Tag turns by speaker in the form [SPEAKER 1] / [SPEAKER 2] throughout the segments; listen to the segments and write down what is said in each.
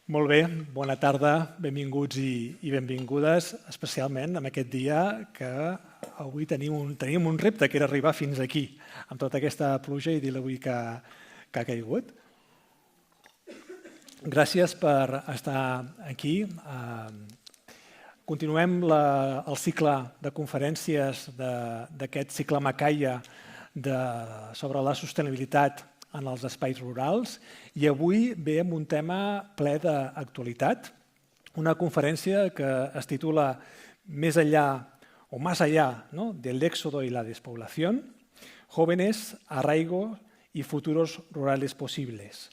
[SPEAKER 1] Molt bé, bona tarda, benvinguts i benvingudes, especialment en aquest dia que avui tenim un repte, que era arribar fins aquí, amb tota aquesta pluja i dir avui que ha caigut. Gràcies per estar aquí. Continuem el cicle de conferències d'aquest cicle Macaya sobre la sostenibilitat en els espais rurals i avui ve amb un tema ple d'actualitat, una conferència que es titula Més allá o más allá, ¿no?, del éxodo y la despoblación, jóvenes, arraigo y futuros rurales posibles.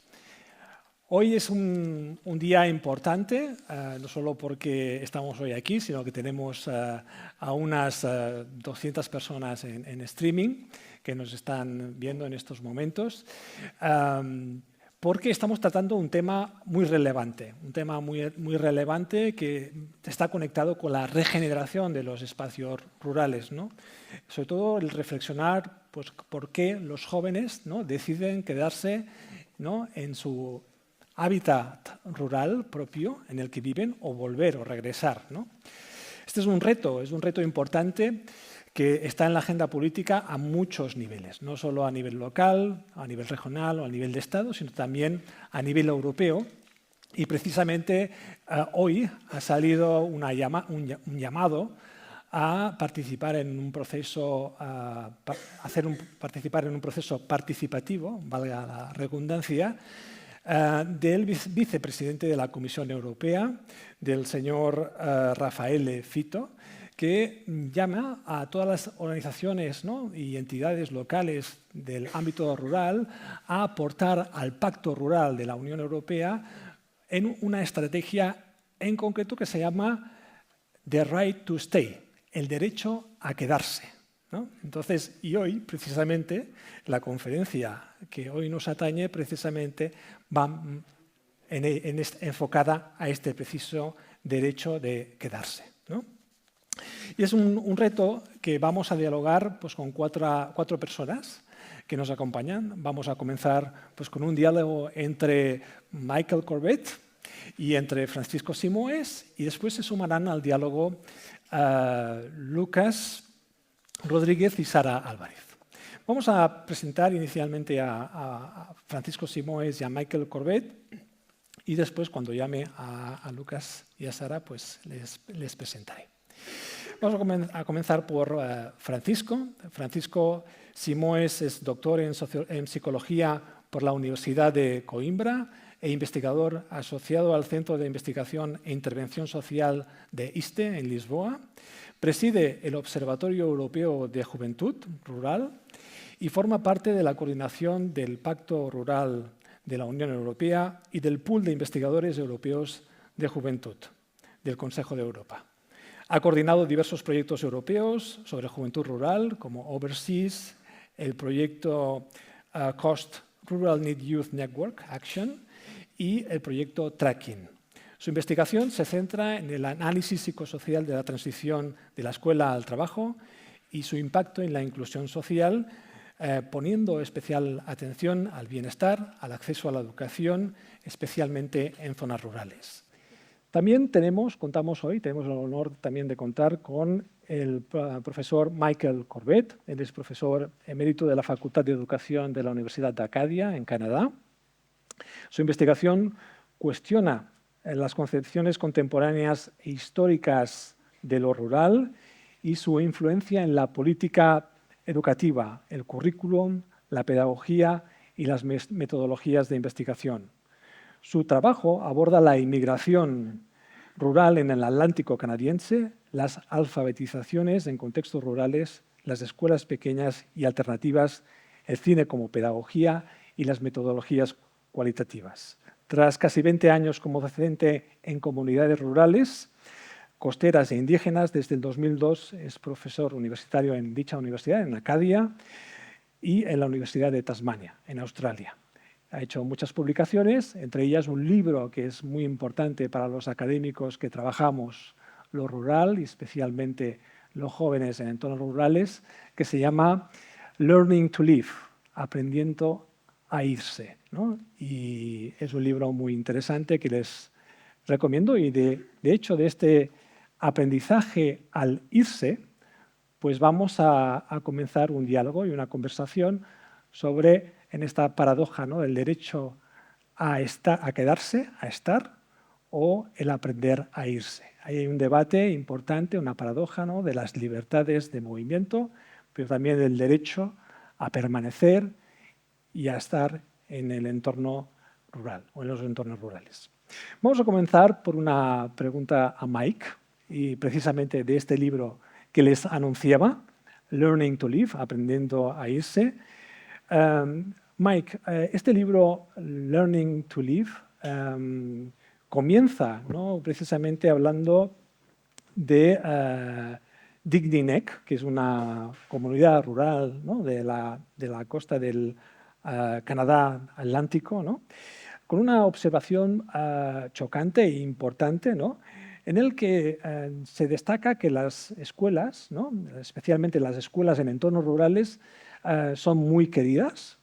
[SPEAKER 1] Hoy es un día importante, no solo porque estamos hoy aquí, sino que tenemos a unas 200 personas en streaming que nos están viendo en estos momentos, porque estamos tratando un tema muy relevante, que está conectado con la regeneración de los espacios rurales, ¿no? Sobre todo el reflexionar pues, por qué los jóvenes, ¿no?, deciden quedarse, ¿no?, en su hábitat rural propio en el que viven o volver o regresar, ¿no? Este es un reto importante que está en la agenda política a muchos niveles, no solo a nivel local, a nivel regional o a nivel de Estado, sino también a nivel europeo. Y precisamente hoy ha salido un llamado a participar en un proceso, participar en un proceso participativo, valga la redundancia, del vicepresidente de la Comisión Europea, del señor Raffaele Fitto, que llama a todas las organizaciones, ¿no?, y entidades locales del ámbito rural a aportar al Pacto Rural de la Unión Europea en una estrategia en concreto que se llama The Right to Stay, el derecho a quedarse, ¿no? Entonces, y hoy, precisamente, la conferencia que hoy nos atañe, precisamente, va enfocada a este preciso derecho de quedarse, ¿no? Y es un reto que vamos a dialogar pues, con cuatro personas que nos acompañan. Vamos a comenzar pues, con un diálogo entre Michael Corbett y entre Francisco Simoes, y después se sumarán al diálogo Lucas Rodríguez y Sara Álvarez. Vamos a presentar inicialmente a Francisco Simoes y a Michael Corbett, y después, cuando llame a Lucas y a Sara, pues les presentaré. Vamos a comenzar por Francisco. Francisco Simoes es doctor en Psicología por la Universidad de Coimbra e investigador asociado al Centro de Investigación e Intervención Social de ISTE en Lisboa. Preside el Observatorio Europeo de Juventud Rural y forma parte de la coordinación del Pacto Rural de la Unión Europea y del Pool de Investigadores Europeos de Juventud del Consejo de Europa. Ha coordinado diversos proyectos europeos sobre juventud rural, como Overseas, el proyecto Cost Rural Need Youth Network Action y el proyecto Tracking. Su investigación se centra en el análisis psicosocial de la transición de la escuela al trabajo y su impacto en la inclusión social, poniendo especial atención al bienestar, al acceso a la educación, especialmente en zonas rurales. También tenemos el honor también de contar con el profesor Michael Corbett. Él es profesor emérito de la Facultad de Educación de la Universidad de Acadia, en Canadá. Su investigación cuestiona las concepciones contemporáneas e históricas de lo rural y su influencia en la política educativa, el currículum, la pedagogía y las metodologías de investigación. Su trabajo aborda la inmigración rural en el Atlántico canadiense, las alfabetizaciones en contextos rurales, las escuelas pequeñas y alternativas, el cine como pedagogía y las metodologías cualitativas. Tras casi 20 años como docente en comunidades rurales, costeras e indígenas, desde el 2002 es profesor universitario en dicha universidad, en Acadia, y en la Universidad de Tasmania, en Australia. Ha hecho muchas publicaciones, entre ellas un libro que es muy importante para los académicos que trabajamos lo rural y especialmente los jóvenes en entornos rurales, que se llama Learning to Live, aprendiendo a irse, ¿no? Y es un libro muy interesante que les recomiendo y de hecho de este aprendizaje al irse, pues vamos a comenzar un diálogo y una conversación sobre en esta paradoja, ¿no?, el derecho a quedarse, a estar, o el aprender a irse. Ahí hay un debate importante, una paradoja, ¿no?, de las libertades de movimiento, pero también del derecho a permanecer y a estar en el entorno rural o en los entornos rurales. Vamos a comenzar por una pregunta a Mike, y precisamente de este libro que les anunciaba, Learning to Live, Aprendiendo a irse. Mike, este libro, Learning to Live, comienza, ¿no?, precisamente hablando de Digny-Neck, que es una comunidad rural, ¿no?, de la costa del Canadá Atlántico, ¿no?, con una observación chocante e importante, ¿no?, en el que se destaca que las escuelas, ¿no?, especialmente las escuelas en entornos rurales, son muy queridas,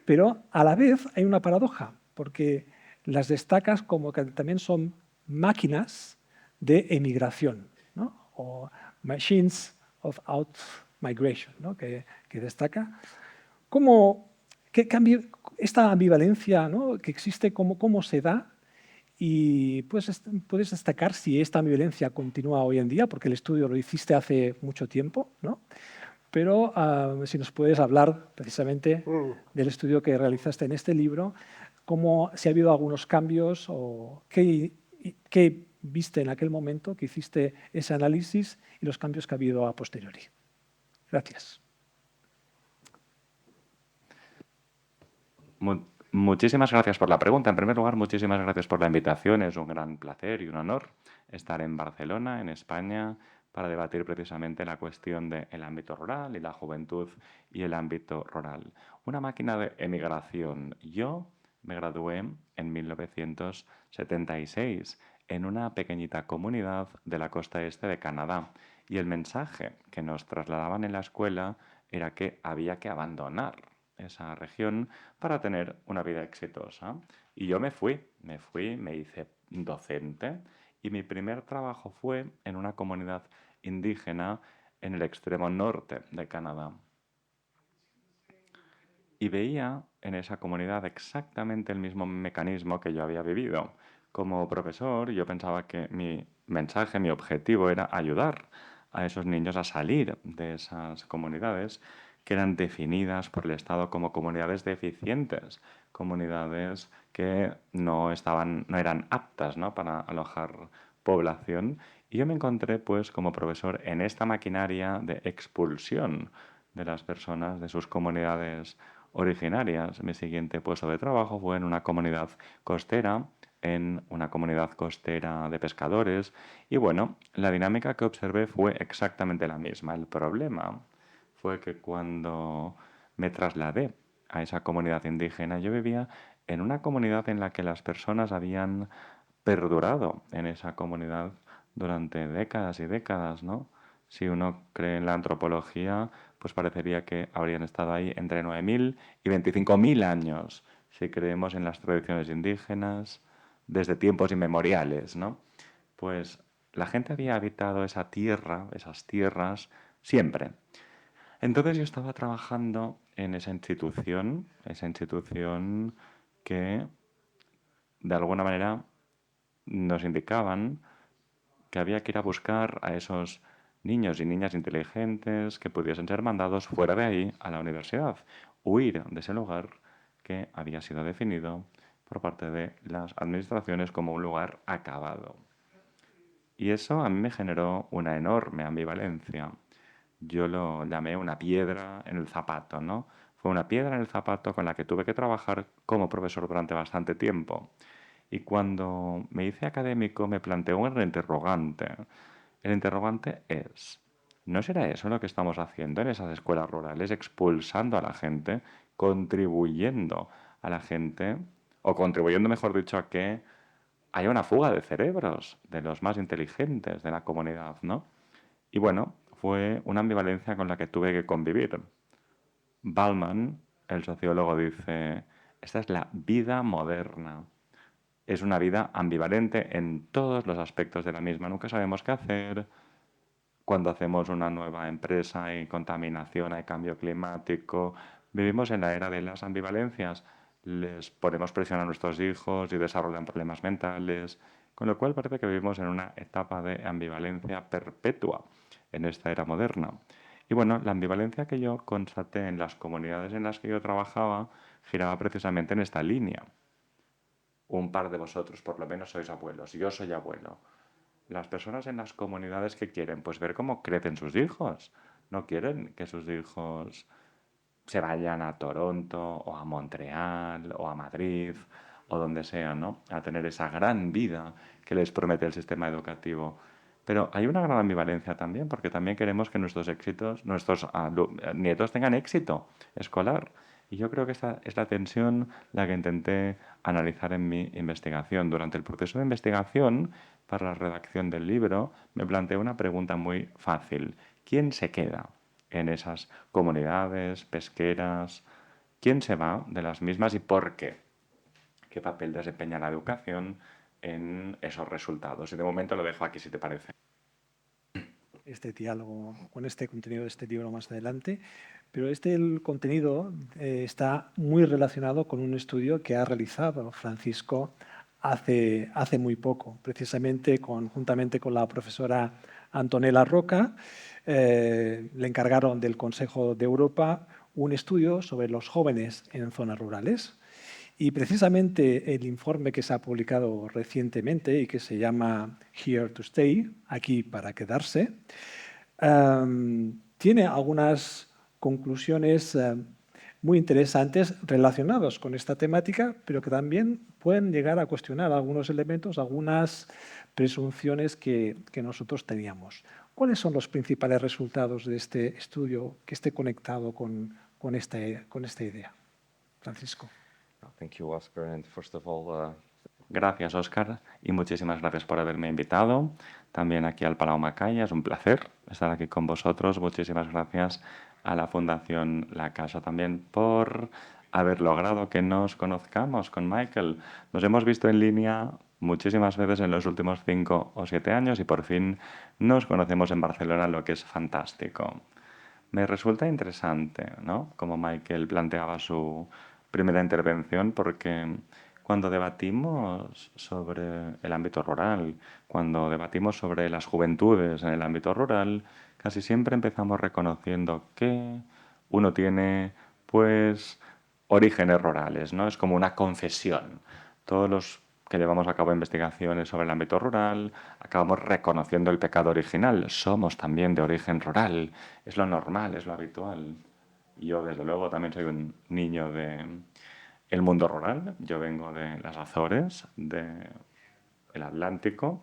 [SPEAKER 1] pero a la vez hay una paradoja, porque las destacas como que también son máquinas de emigración, ¿no?, o machines of out-migration, ¿no?, que destaca. ¿Qué cambio, esta ambivalencia, ¿no?, que existe, cómo se da? Y puedes destacar si esta ambivalencia continúa hoy en día, porque el estudio lo hiciste hace mucho tiempo, ¿no? Pero si nos puedes hablar precisamente del estudio que realizaste en este libro, si ha habido algunos cambios o qué viste en aquel momento que hiciste ese análisis y los cambios que ha habido a posteriori. Gracias.
[SPEAKER 2] Muchísimas gracias por la pregunta. En primer lugar, muchísimas gracias por la invitación. Es un gran placer y un honor estar en Barcelona, en España, para debatir precisamente la cuestión del ámbito rural y la juventud y el ámbito rural. Una máquina de emigración. Yo me gradué en 1976 en una pequeñita comunidad de la costa este de Canadá, y el mensaje que nos trasladaban en la escuela era que había que abandonar esa región para tener una vida exitosa. Y yo me hice docente, y mi primer trabajo fue en una comunidad indígena en el extremo norte de Canadá. Y veía en esa comunidad exactamente el mismo mecanismo que yo había vivido. Como profesor, yo pensaba que mi mensaje, mi objetivo era ayudar a esos niños a salir de esas comunidades que eran definidas por el Estado como comunidades deficientes, comunidades que no eran aptas, ¿no?, para alojar población. Y yo me encontré, pues, como profesor en esta maquinaria de expulsión de las personas de sus comunidades originarias. Mi siguiente puesto de trabajo fue en una comunidad costera, de pescadores, y bueno, la dinámica que observé fue exactamente la misma. El problema fue que cuando me trasladé a esa comunidad indígena, yo vivía en una comunidad en la que las personas habían perdurado en esa comunidad durante décadas y décadas, ¿no? Si uno cree en la antropología, pues parecería que habrían estado ahí entre 9.000 y 25.000 años, si creemos en las tradiciones indígenas, desde tiempos inmemoriales, ¿no? Pues la gente había habitado esa tierra, esas tierras, siempre. Entonces yo estaba trabajando en esa institución que de alguna manera nos indicaban que había que ir a buscar a esos niños y niñas inteligentes que pudiesen ser mandados fuera de ahí a la universidad, huir de ese lugar que había sido definido por parte de las administraciones como un lugar acabado. Y eso a mí me generó una enorme ambivalencia. Yo lo llamé una piedra en el zapato, ¿no? Fue una piedra en el zapato con la que tuve que trabajar como profesor durante bastante tiempo. Y cuando me hice académico me planteé un interrogante. El interrogante es, ¿no será eso lo que estamos haciendo en esas escuelas rurales, expulsando a la gente, contribuyendo a la gente, o contribuyendo, mejor dicho, a que haya una fuga de cerebros de los más inteligentes de la comunidad, ¿no? Y bueno, fue una ambivalencia con la que tuve que convivir. Bauman, el sociólogo, dice, esta es la vida moderna. es una vida ambivalente en todos los aspectos de la misma. Nunca sabemos qué hacer. Cuando hacemos una nueva empresa hay contaminación, hay cambio climático. Vivimos en la era de las ambivalencias. Les ponemos presión a nuestros hijos y desarrollan problemas mentales, con lo cual parece que vivimos en una etapa de ambivalencia perpetua en esta era moderna. Y bueno, la ambivalencia que yo constaté en las comunidades en las que yo trabajaba giraba precisamente en esta línea. Un par de vosotros por lo menos sois abuelos, yo soy abuelo. Las personas en las comunidades que quieren, pues ver cómo crecen sus hijos. No quieren que sus hijos se vayan a Toronto o a Montreal o a Madrid o donde sea, ¿no? A tener esa gran vida que les promete el sistema educativo. Pero hay una gran ambivalencia también, porque también queremos que nuestros éxitos, nuestros nietos tengan éxito escolar. Y yo creo que esta es la tensión la que intenté analizar en mi investigación. Durante el proceso de investigación, para la redacción del libro, me planteé una pregunta muy fácil. ¿Quién se queda en esas comunidades pesqueras? ¿Quién se va de las mismas y por qué? ¿Qué papel desempeña la educación en esos resultados? Y de momento lo dejo aquí, si te parece.
[SPEAKER 1] Este diálogo con este contenido de este libro más adelante, pero el contenido está muy relacionado con un estudio que ha realizado Francisco hace muy poco, precisamente juntamente con la profesora Antonella Roca. Le encargaron del Consejo de Europa un estudio sobre los jóvenes en zonas rurales. Y precisamente el informe que se ha publicado recientemente y que se llama Here to Stay, aquí para quedarse, tiene algunas conclusiones muy interesantes relacionadas con esta temática, pero que también pueden llegar a cuestionar algunos elementos, algunas presunciones que nosotros teníamos. ¿Cuáles son los principales resultados de este estudio que esté conectado con esta idea? Francisco.
[SPEAKER 3] Thank you, Oscar. And first of all,
[SPEAKER 2] Gracias, Óscar, y muchísimas gracias por haberme invitado. También aquí al Palau Macaya, es un placer estar aquí con vosotros. Muchísimas gracias a la Fundación La Casa también por haber logrado que nos conozcamos con Michael. Nos hemos visto en línea muchísimas veces en los últimos 5 o 7 años y por fin nos conocemos en Barcelona, lo que es fantástico. Me resulta interesante, ¿no?, como Michael planteaba su primera intervención, porque cuando debatimos sobre el ámbito rural, cuando debatimos sobre las juventudes en el ámbito rural, casi siempre empezamos reconociendo que uno tiene, pues, orígenes rurales, ¿no? Es como una confesión. Todos los que llevamos a cabo investigaciones sobre el ámbito rural, acabamos reconociendo el pecado original. Somos también de origen rural. Es lo normal, es lo habitual. Yo, desde luego, también soy un niño de el mundo rural. Yo vengo de las Azores, del Atlántico,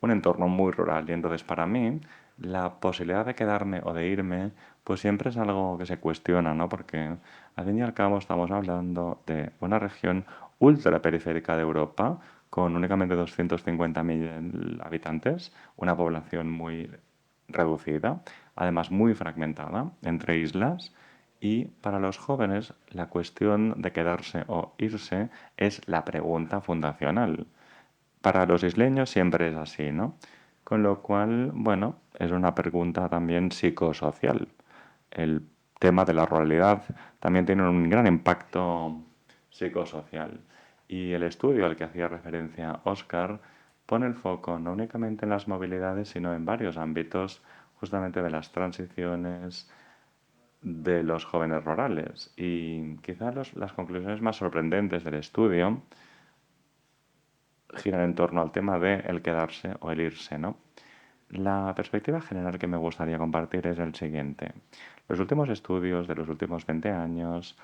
[SPEAKER 2] un entorno muy rural. Y entonces, para mí, la posibilidad de quedarme o de irme, pues siempre es algo que se cuestiona, ¿no? Porque al fin y al cabo estamos hablando de una región ultraperiférica de Europa, con únicamente 250.000 habitantes, una población muy reducida, además muy fragmentada entre islas. Y para los jóvenes la cuestión de quedarse o irse es la pregunta fundacional. Para los isleños siempre es así, ¿no? Con lo cual, bueno, es una pregunta también psicosocial. El tema de la ruralidad también tiene un gran impacto psicosocial. Y el estudio al que hacía referencia Oscar pone el foco no únicamente en las movilidades, sino en varios ámbitos, justamente de las transiciones de los jóvenes rurales. Y quizás las conclusiones más sorprendentes del estudio giran en torno al tema de el quedarse o el irse, ¿no? La perspectiva general que me gustaría compartir es el siguiente. Los últimos estudios de los últimos 20 años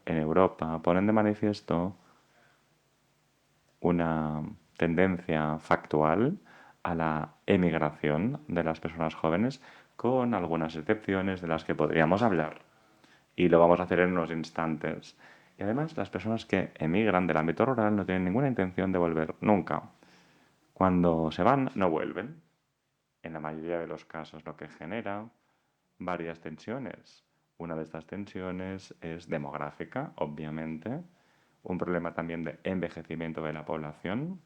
[SPEAKER 2] en Europa ponen de manifiesto una tendencia factual a la emigración de las personas jóvenes, con algunas excepciones de las que podríamos hablar. Y lo vamos a hacer en unos instantes. Y además, las personas que emigran del ámbito rural no tienen ninguna intención de volver nunca. Cuando se van, no vuelven. En la mayoría de los casos, lo que genera varias tensiones. Una de estas tensiones es demográfica, obviamente. un problema también de envejecimiento de la población,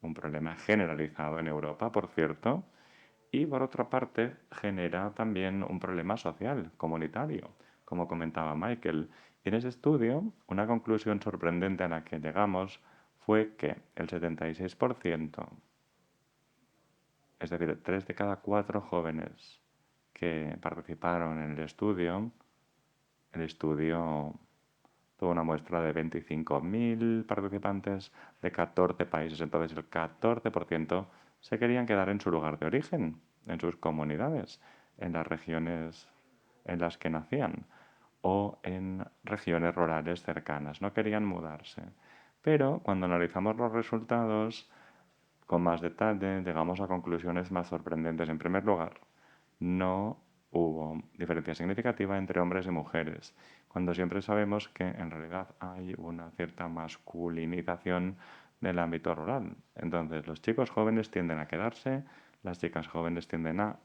[SPEAKER 2] un problema generalizado en Europa, por cierto, y por otra parte genera también un problema social, comunitario, como comentaba Michael. Y en ese estudio, una conclusión sorprendente a la que llegamos fue que el 76%, es decir, 3 de cada 4 jóvenes que participaron en el estudio tuvo una muestra de 25.000 participantes de 14 países. Entonces el 14% se querían quedar en su lugar de origen, en sus comunidades, en las regiones en las que nacían o en regiones rurales cercanas. No querían mudarse. Pero cuando analizamos los resultados con más detalle, llegamos a conclusiones más sorprendentes. En primer lugar, no hubo diferencia significativa entre hombres y mujeres, cuando siempre sabemos que en realidad hay una cierta masculinización del ámbito rural. Entonces, los chicos jóvenes tienden a quedarse, las chicas jóvenes tienden a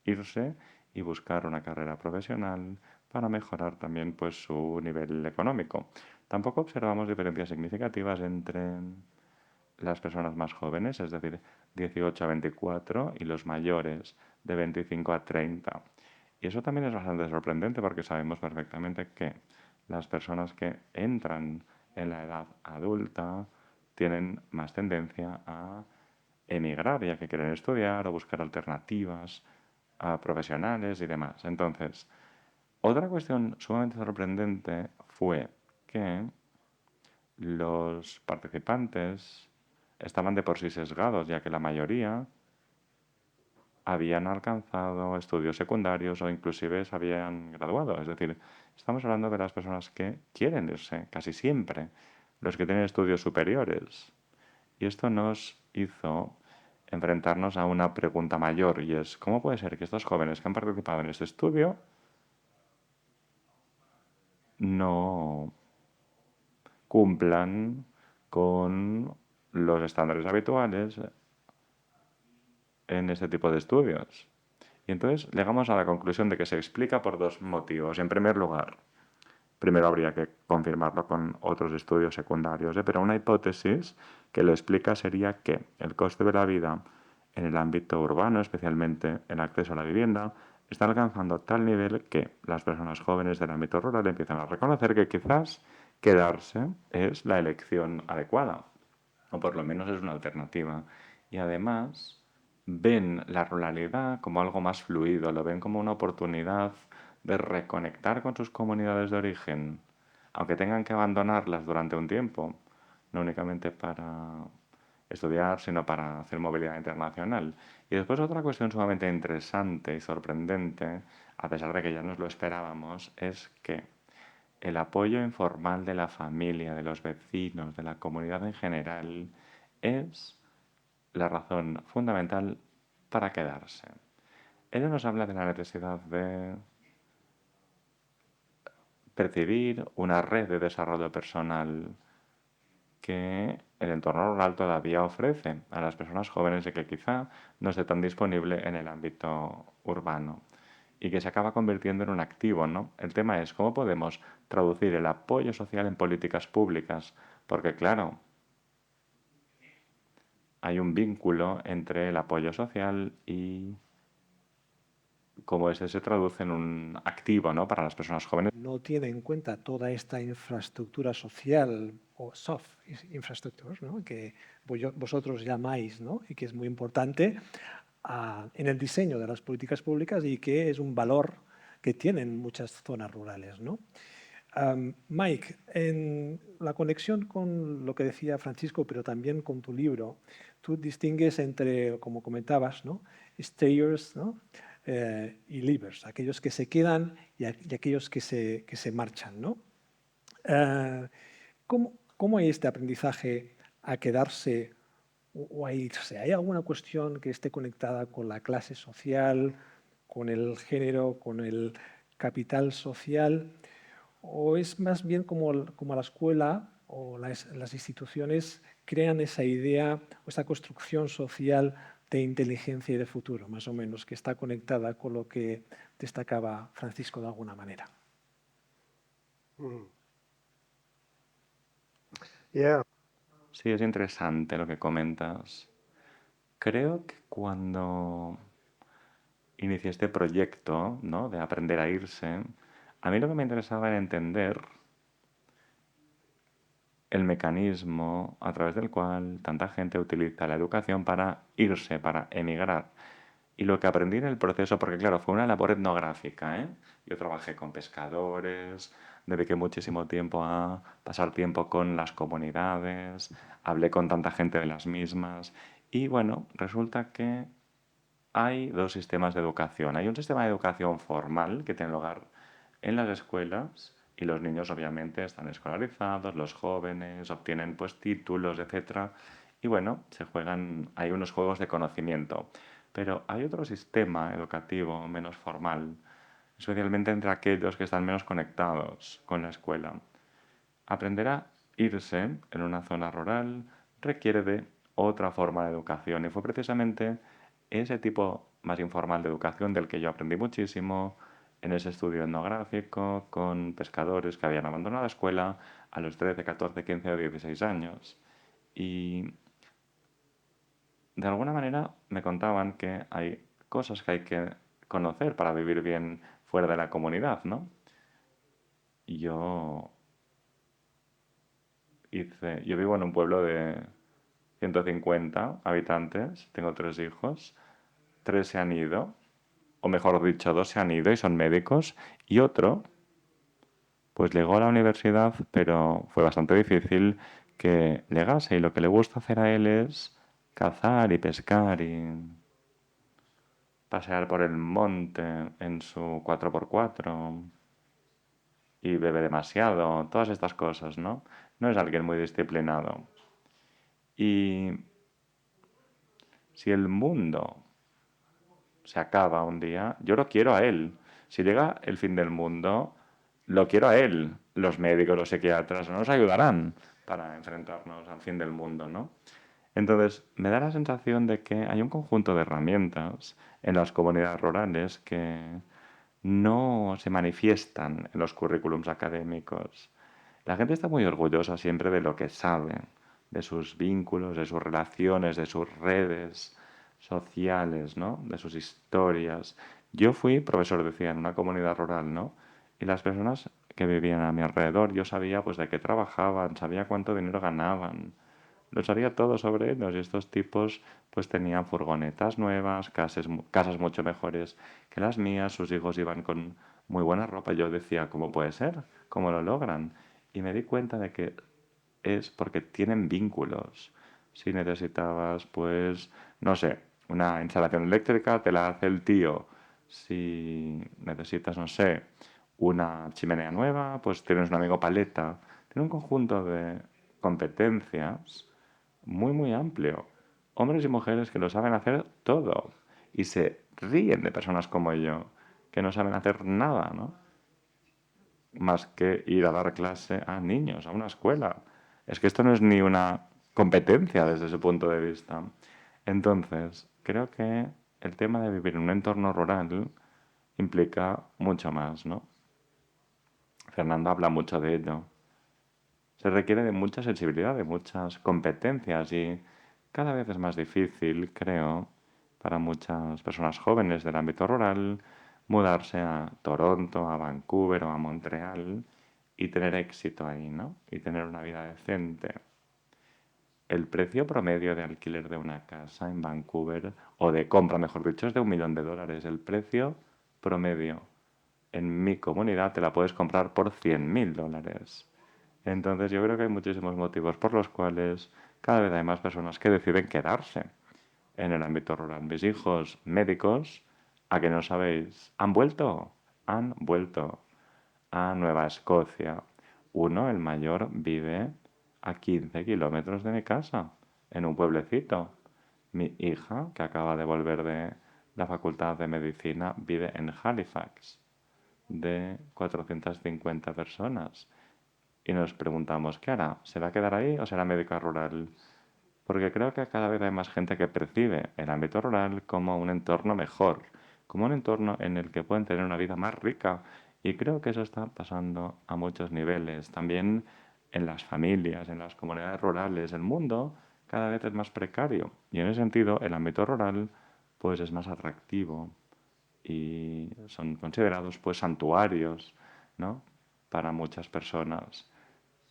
[SPEAKER 2] irse y buscar una carrera profesional para mejorar también pues, su nivel económico. Tampoco observamos diferencias significativas entre las personas más jóvenes, es decir, 18 a 24, y los mayores, de 25 a 30. Y eso también es bastante sorprendente porque sabemos perfectamente que las personas que entran en la edad adulta tienen más tendencia a emigrar, ya que quieren estudiar o buscar alternativas profesionales y demás. Entonces, otra cuestión sumamente sorprendente fue que los participantes estaban de por sí sesgados, ya que la mayoría habían alcanzado estudios secundarios o inclusive se habían graduado. Es decir, estamos hablando de las personas que quieren irse, casi siempre, los que tienen estudios superiores. Y esto nos hizo enfrentarnos a una pregunta mayor, y es, ¿cómo puede ser que estos jóvenes que han participado en este estudio no cumplan con los estándares habituales en este tipo de estudios? Y entonces llegamos a la conclusión de que se explica por dos motivos. En primer lugar, primero habría que confirmarlo con otros estudios secundarios, pero una hipótesis que lo explica sería que el coste de la vida en el ámbito urbano, especialmente el acceso a la vivienda, está alcanzando tal nivel que las personas jóvenes del ámbito rural empiezan a reconocer que quizás quedarse es la elección adecuada, o por lo menos es una alternativa. Y además ven la ruralidad como algo más fluido, lo ven como una oportunidad de reconectar con sus comunidades de origen, aunque tengan que abandonarlas durante un tiempo, no únicamente para estudiar, sino para hacer movilidad internacional. Y después otra cuestión sumamente interesante y sorprendente, a pesar de que ya nos lo esperábamos, es que el apoyo informal de la familia, de los vecinos, de la comunidad en general, es la razón fundamental para quedarse. Ello nos habla de la necesidad de percibir una red de desarrollo personal que el entorno rural todavía ofrece a las personas jóvenes y que quizá no esté tan disponible en el ámbito urbano y que se acaba convirtiendo en un activo, ¿no? El tema es cómo podemos traducir el apoyo social en políticas públicas, porque claro, hay un vínculo entre el apoyo social y cómo ese se traduce en un activo, ¿no? Para las personas jóvenes.
[SPEAKER 1] No tiene en cuenta toda esta infraestructura social o soft infrastructure, ¿no? Que vosotros llamáis, ¿no? Y que es muy importante en el diseño de las políticas públicas y que es un valor que tienen muchas zonas rurales, ¿no? Mike, en la conexión con lo que decía Francisco, pero también con tu libro, tú distingues entre, como comentabas, ¿no? Stayers, ¿no? Y leavers, aquellos que se quedan y aquellos que se marchan, ¿no? ¿Cómo hay este aprendizaje a quedarse o a irse? ¿Hay alguna cuestión que esté conectada con la clase social, con el género, con el capital social? ¿O es más bien como la escuela o las instituciones crean esa idea o esa construcción social de inteligencia y de futuro, más o menos, que está conectada con lo que destacaba Francisco de alguna manera?
[SPEAKER 4] Yeah.
[SPEAKER 2] Sí, es interesante lo que comentas. Creo que cuando inicié este proyecto, ¿no?, de aprender a irse, a mí lo que me interesaba era entender el mecanismo a través del cual tanta gente utiliza la educación para irse, para emigrar. Y lo que aprendí en el proceso, porque claro, fue una labor etnográfica, ¿eh? Yo trabajé con pescadores, dediqué muchísimo tiempo a pasar tiempo con las comunidades, hablé con tanta gente de las mismas. Y bueno, resulta que hay dos sistemas de educación. Hay un sistema de educación formal que tiene lugar en las escuelas y los niños obviamente están escolarizados, los jóvenes obtienen pues títulos, etcétera. Y bueno, se juegan, hay unos juegos de conocimiento. Pero hay otro sistema educativo menos formal, especialmente entre aquellos que están menos conectados con la escuela. Aprender a irse en una zona rural requiere de otra forma de educación y fue precisamente ese tipo más informal de educación del que yo aprendí muchísimo en ese estudio etnográfico con pescadores que habían abandonado la escuela a los 13, 14, 15 o 16 años. Y de alguna manera me contaban que hay cosas que hay que conocer para vivir bien fuera de la comunidad, ¿no? Y yo vivo en un pueblo de 150 habitantes, tengo 3 hijos, 3 se han ido, o mejor dicho, 2 se han ido y son médicos, y otro, pues llegó a la universidad, pero fue bastante difícil que llegase, y lo que le gusta hacer a él es cazar y pescar y pasear por el monte en su 4x4 y bebe demasiado, todas estas cosas, ¿no? No es alguien muy disciplinado. Y si el mundo se acaba un día, yo lo quiero a él. Si llega el fin del mundo, lo quiero a él. Los médicos, los psiquiatras no nos ayudarán para enfrentarnos al fin del mundo, ¿no? Entonces, me da la sensación de que hay un conjunto de herramientas en las comunidades rurales que no se manifiestan en los currículums académicos. La gente está muy orgullosa siempre de lo que sabe, de sus vínculos, de sus relaciones, de sus redes sociales, ¿no? De sus historias. Yo fui profesor, decía, en una comunidad rural, ¿no? Y las personas que vivían a mi alrededor, yo sabía pues de qué trabajaban, sabía cuánto dinero ganaban, lo sabía todo sobre ellos y estos tipos pues tenían furgonetas nuevas, casas mucho mejores que las mías, sus hijos iban con muy buena ropa. Yo decía, ¿cómo puede ser? ¿Cómo lo logran? Y me di cuenta de que es porque tienen vínculos. Si necesitabas, pues, no sé, una instalación eléctrica, te la hace el tío. Si necesitas, no sé, una chimenea nueva, pues tienes un amigo paleta. Tiene un conjunto de competencias muy, muy amplio. Hombres y mujeres que lo saben hacer todo. Y se ríen de personas como yo, que no saben hacer nada, ¿no? Más que ir a dar clase a niños, a una escuela. Es que esto no es ni una competencia desde ese punto de vista. Entonces, creo que el tema de vivir en un entorno rural implica mucho más, ¿no? Fernando habla mucho de ello. Se requiere de mucha sensibilidad, de muchas competencias y cada vez es más difícil, creo, para muchas personas jóvenes del ámbito rural mudarse a Toronto, a Vancouver o a Montreal y tener éxito ahí, ¿no? Y tener una vida decente. El precio promedio de alquiler de una casa en Vancouver, o de compra, mejor dicho, es de $1.000.000. El precio promedio en mi comunidad te la puedes comprar por $100.000. Entonces yo creo que hay muchísimos motivos por los cuales cada vez hay más personas que deciden quedarse en el ámbito rural. Mis hijos médicos, a que no sabéis, han vuelto a Nueva Escocia. Uno, el mayor, vive a 15 kilómetros de mi casa, en un pueblecito. Mi hija, que acaba de volver de la Facultad de Medicina, vive en Halifax, de 450 personas. Y nos preguntamos, ¿qué hará? ¿Se va a quedar ahí o será médica rural? Porque creo que cada vez hay más gente que percibe el ámbito rural como un entorno mejor, como un entorno en el que pueden tener una vida más rica. Y creo que eso está pasando a muchos niveles. También en las familias, en las comunidades rurales. El mundo cada vez es más precario y en ese sentido el ámbito rural pues es más atractivo y son considerados pues santuarios, ¿no? Para muchas personas.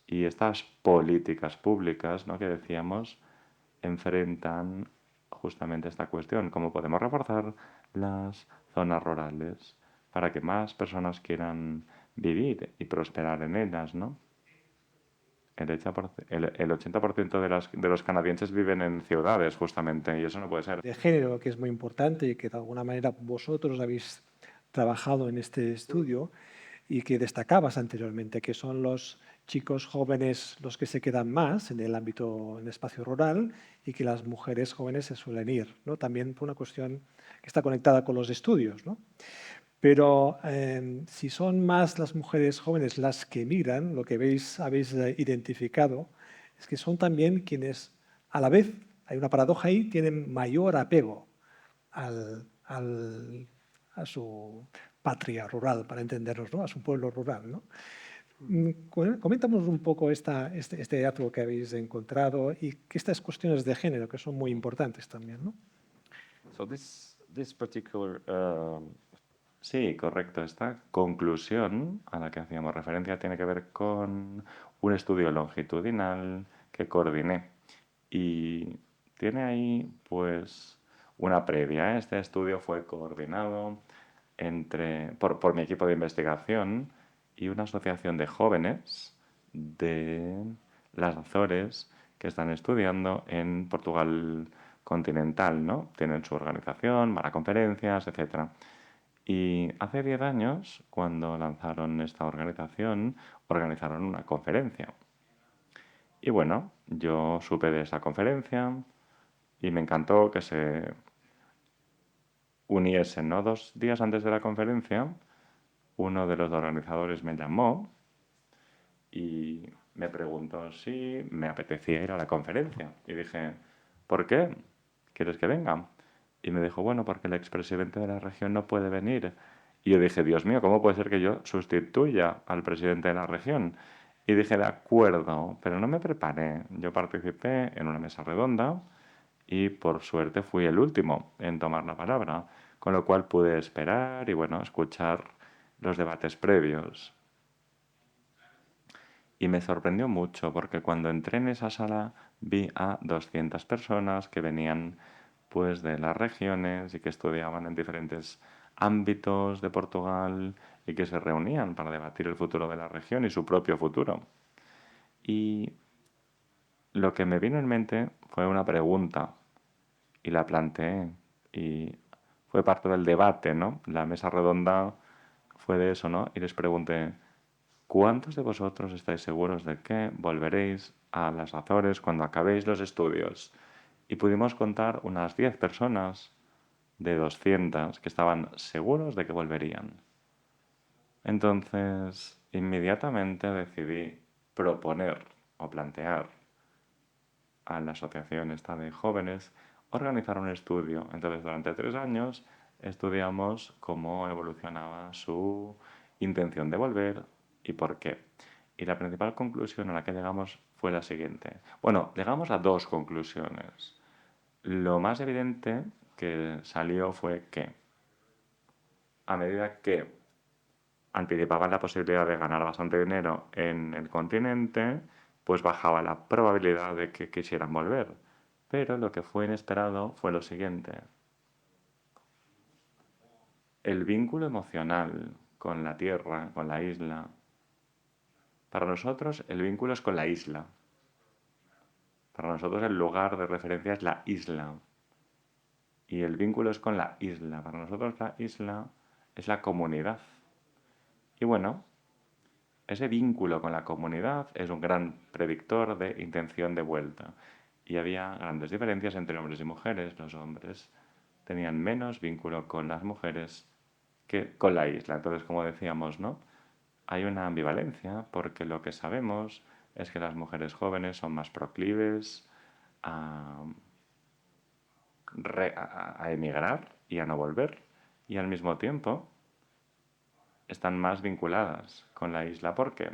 [SPEAKER 2] Y estas políticas públicas, ¿no? que decíamos, enfrentan justamente esta cuestión, cómo podemos reforzar las zonas rurales para que más personas quieran vivir y prosperar en ellas, ¿no? El 80% de los canadienses viven en ciudades, justamente, y eso no puede ser.
[SPEAKER 1] De género, que es muy importante y que de alguna manera vosotros habéis trabajado en este estudio y que destacabas anteriormente, que son los chicos jóvenes los que se quedan más en el ámbito, en el espacio rural y que las mujeres jóvenes se suelen ir, ¿no? También por una cuestión que está conectada con los estudios, ¿no? Pero si son más las mujeres jóvenes las que emigran, lo que habéis identificado es que son también quienes, a la vez, hay una paradoja ahí, tienen mayor apego a su patria rural, para entendernos, ¿no? A su pueblo rural, ¿no? Coméntanos un poco este hallazgo que habéis encontrado y que estas cuestiones de género que son muy importantes también, ¿no?
[SPEAKER 3] So this particular
[SPEAKER 2] Sí, correcto. Esta conclusión a la que hacíamos referencia tiene que ver con un estudio longitudinal que coordiné. Y tiene ahí, pues, una previa. Este estudio fue coordinado por mi equipo de investigación y una asociación de jóvenes de las Azores que están estudiando en Portugal continental, ¿no? Tienen su organización, van a conferencias, etcétera. Y hace 10 años, cuando lanzaron esta organización, organizaron una conferencia. Y bueno, yo supe de esa conferencia y me encantó que se uniesen, ¿no? 2 días antes de la conferencia, uno de los organizadores me llamó y me preguntó si me apetecía ir a la conferencia. Y dije, ¿por qué? ¿Quieres que venga? Y me dijo, bueno, porque el expresidente de la región no puede venir. Y yo dije, Dios mío, ¿cómo puede ser que yo sustituya al presidente de la región? Y dije, de acuerdo, pero no me preparé. Yo participé en una mesa redonda y por suerte fui el último en tomar la palabra, con lo cual pude esperar y bueno, escuchar los debates previos. Y me sorprendió mucho porque cuando entré en esa sala vi a 200 personas que venían pues de las regiones y que estudiaban en diferentes ámbitos de Portugal y que se reunían para debatir el futuro de la región y su propio futuro. Y lo que me vino en mente fue una pregunta y la planteé y fue parte del debate, ¿no? La mesa redonda fue de eso, ¿no? Y les pregunté, ¿cuántos de vosotros estáis seguros de que volveréis a las Azores cuando acabéis los estudios? Y pudimos contar unas 10 personas de 200 que estaban seguros de que volverían. Entonces, inmediatamente decidí proponer o plantear a la asociación esta de jóvenes organizar un estudio. Entonces, durante 3 años estudiamos cómo evolucionaba su intención de volver y por qué. Y la principal conclusión a la que llegamos fue la siguiente. Bueno, llegamos a dos conclusiones. Lo más evidente que salió fue que a medida que anticipaban la posibilidad de ganar bastante dinero en el continente, pues bajaba la probabilidad de que quisieran volver. Pero lo que fue inesperado fue lo siguiente. El vínculo emocional con la tierra, con la isla. Para nosotros el vínculo es con la isla. Para nosotros el lugar de referencia es la isla. Y el vínculo es con la isla. Para nosotros la isla es la comunidad. Y bueno, ese vínculo con la comunidad es un gran predictor de intención de vuelta. Y había grandes diferencias entre hombres y mujeres. Los hombres tenían menos vínculo con las mujeres que con la isla. Entonces, como decíamos, ¿no? Hay una ambivalencia porque lo que sabemos es que las mujeres jóvenes son más proclives a, a emigrar y a no volver. Y al mismo tiempo están más vinculadas con la isla. ¿Por qué?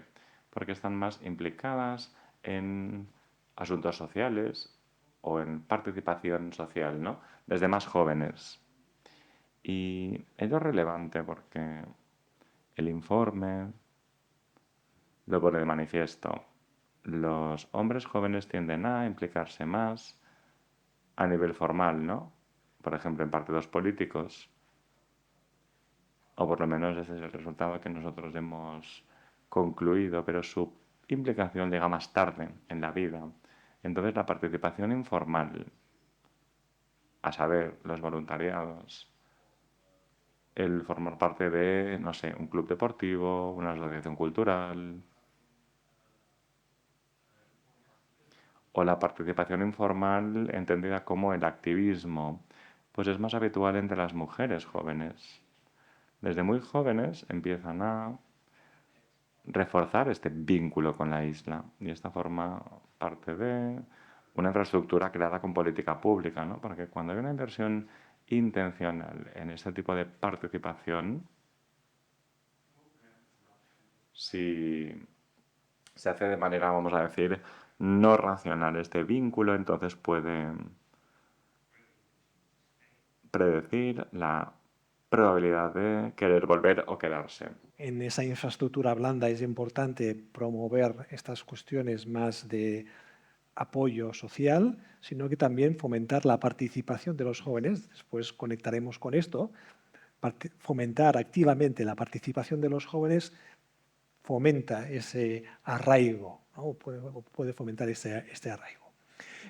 [SPEAKER 2] porque están más implicadas en asuntos sociales o en participación social, ¿no? Desde más jóvenes. Y ello es relevante porque el informe lo pone de manifiesto. Los hombres jóvenes tienden a implicarse más a nivel formal, ¿no? Por ejemplo, en partidos políticos, o por lo menos ese es el resultado que nosotros hemos concluido, pero su implicación llega más tarde en la vida. Entonces, la participación informal, a saber, los voluntariados, el formar parte de, no sé, un club deportivo, una asociación cultural, o la participación informal entendida como el activismo, pues es más habitual entre las mujeres jóvenes. Desde muy jóvenes empiezan a reforzar este vínculo con la isla y esta forma parte de una infraestructura creada con política pública, ¿no? Porque cuando hay una inversión intencional en este tipo de participación, si se hace de manera, vamos a decir, no racional este vínculo, entonces puede predecir la probabilidad de querer volver o quedarse.
[SPEAKER 1] En esa infraestructura blanda es importante promover estas cuestiones más de apoyo social, sino que también fomentar la participación de los jóvenes. Después conectaremos con esto. Fomentar activamente la participación de los jóvenes fomenta ese arraigo, ¿no? Puede fomentar este arraigo.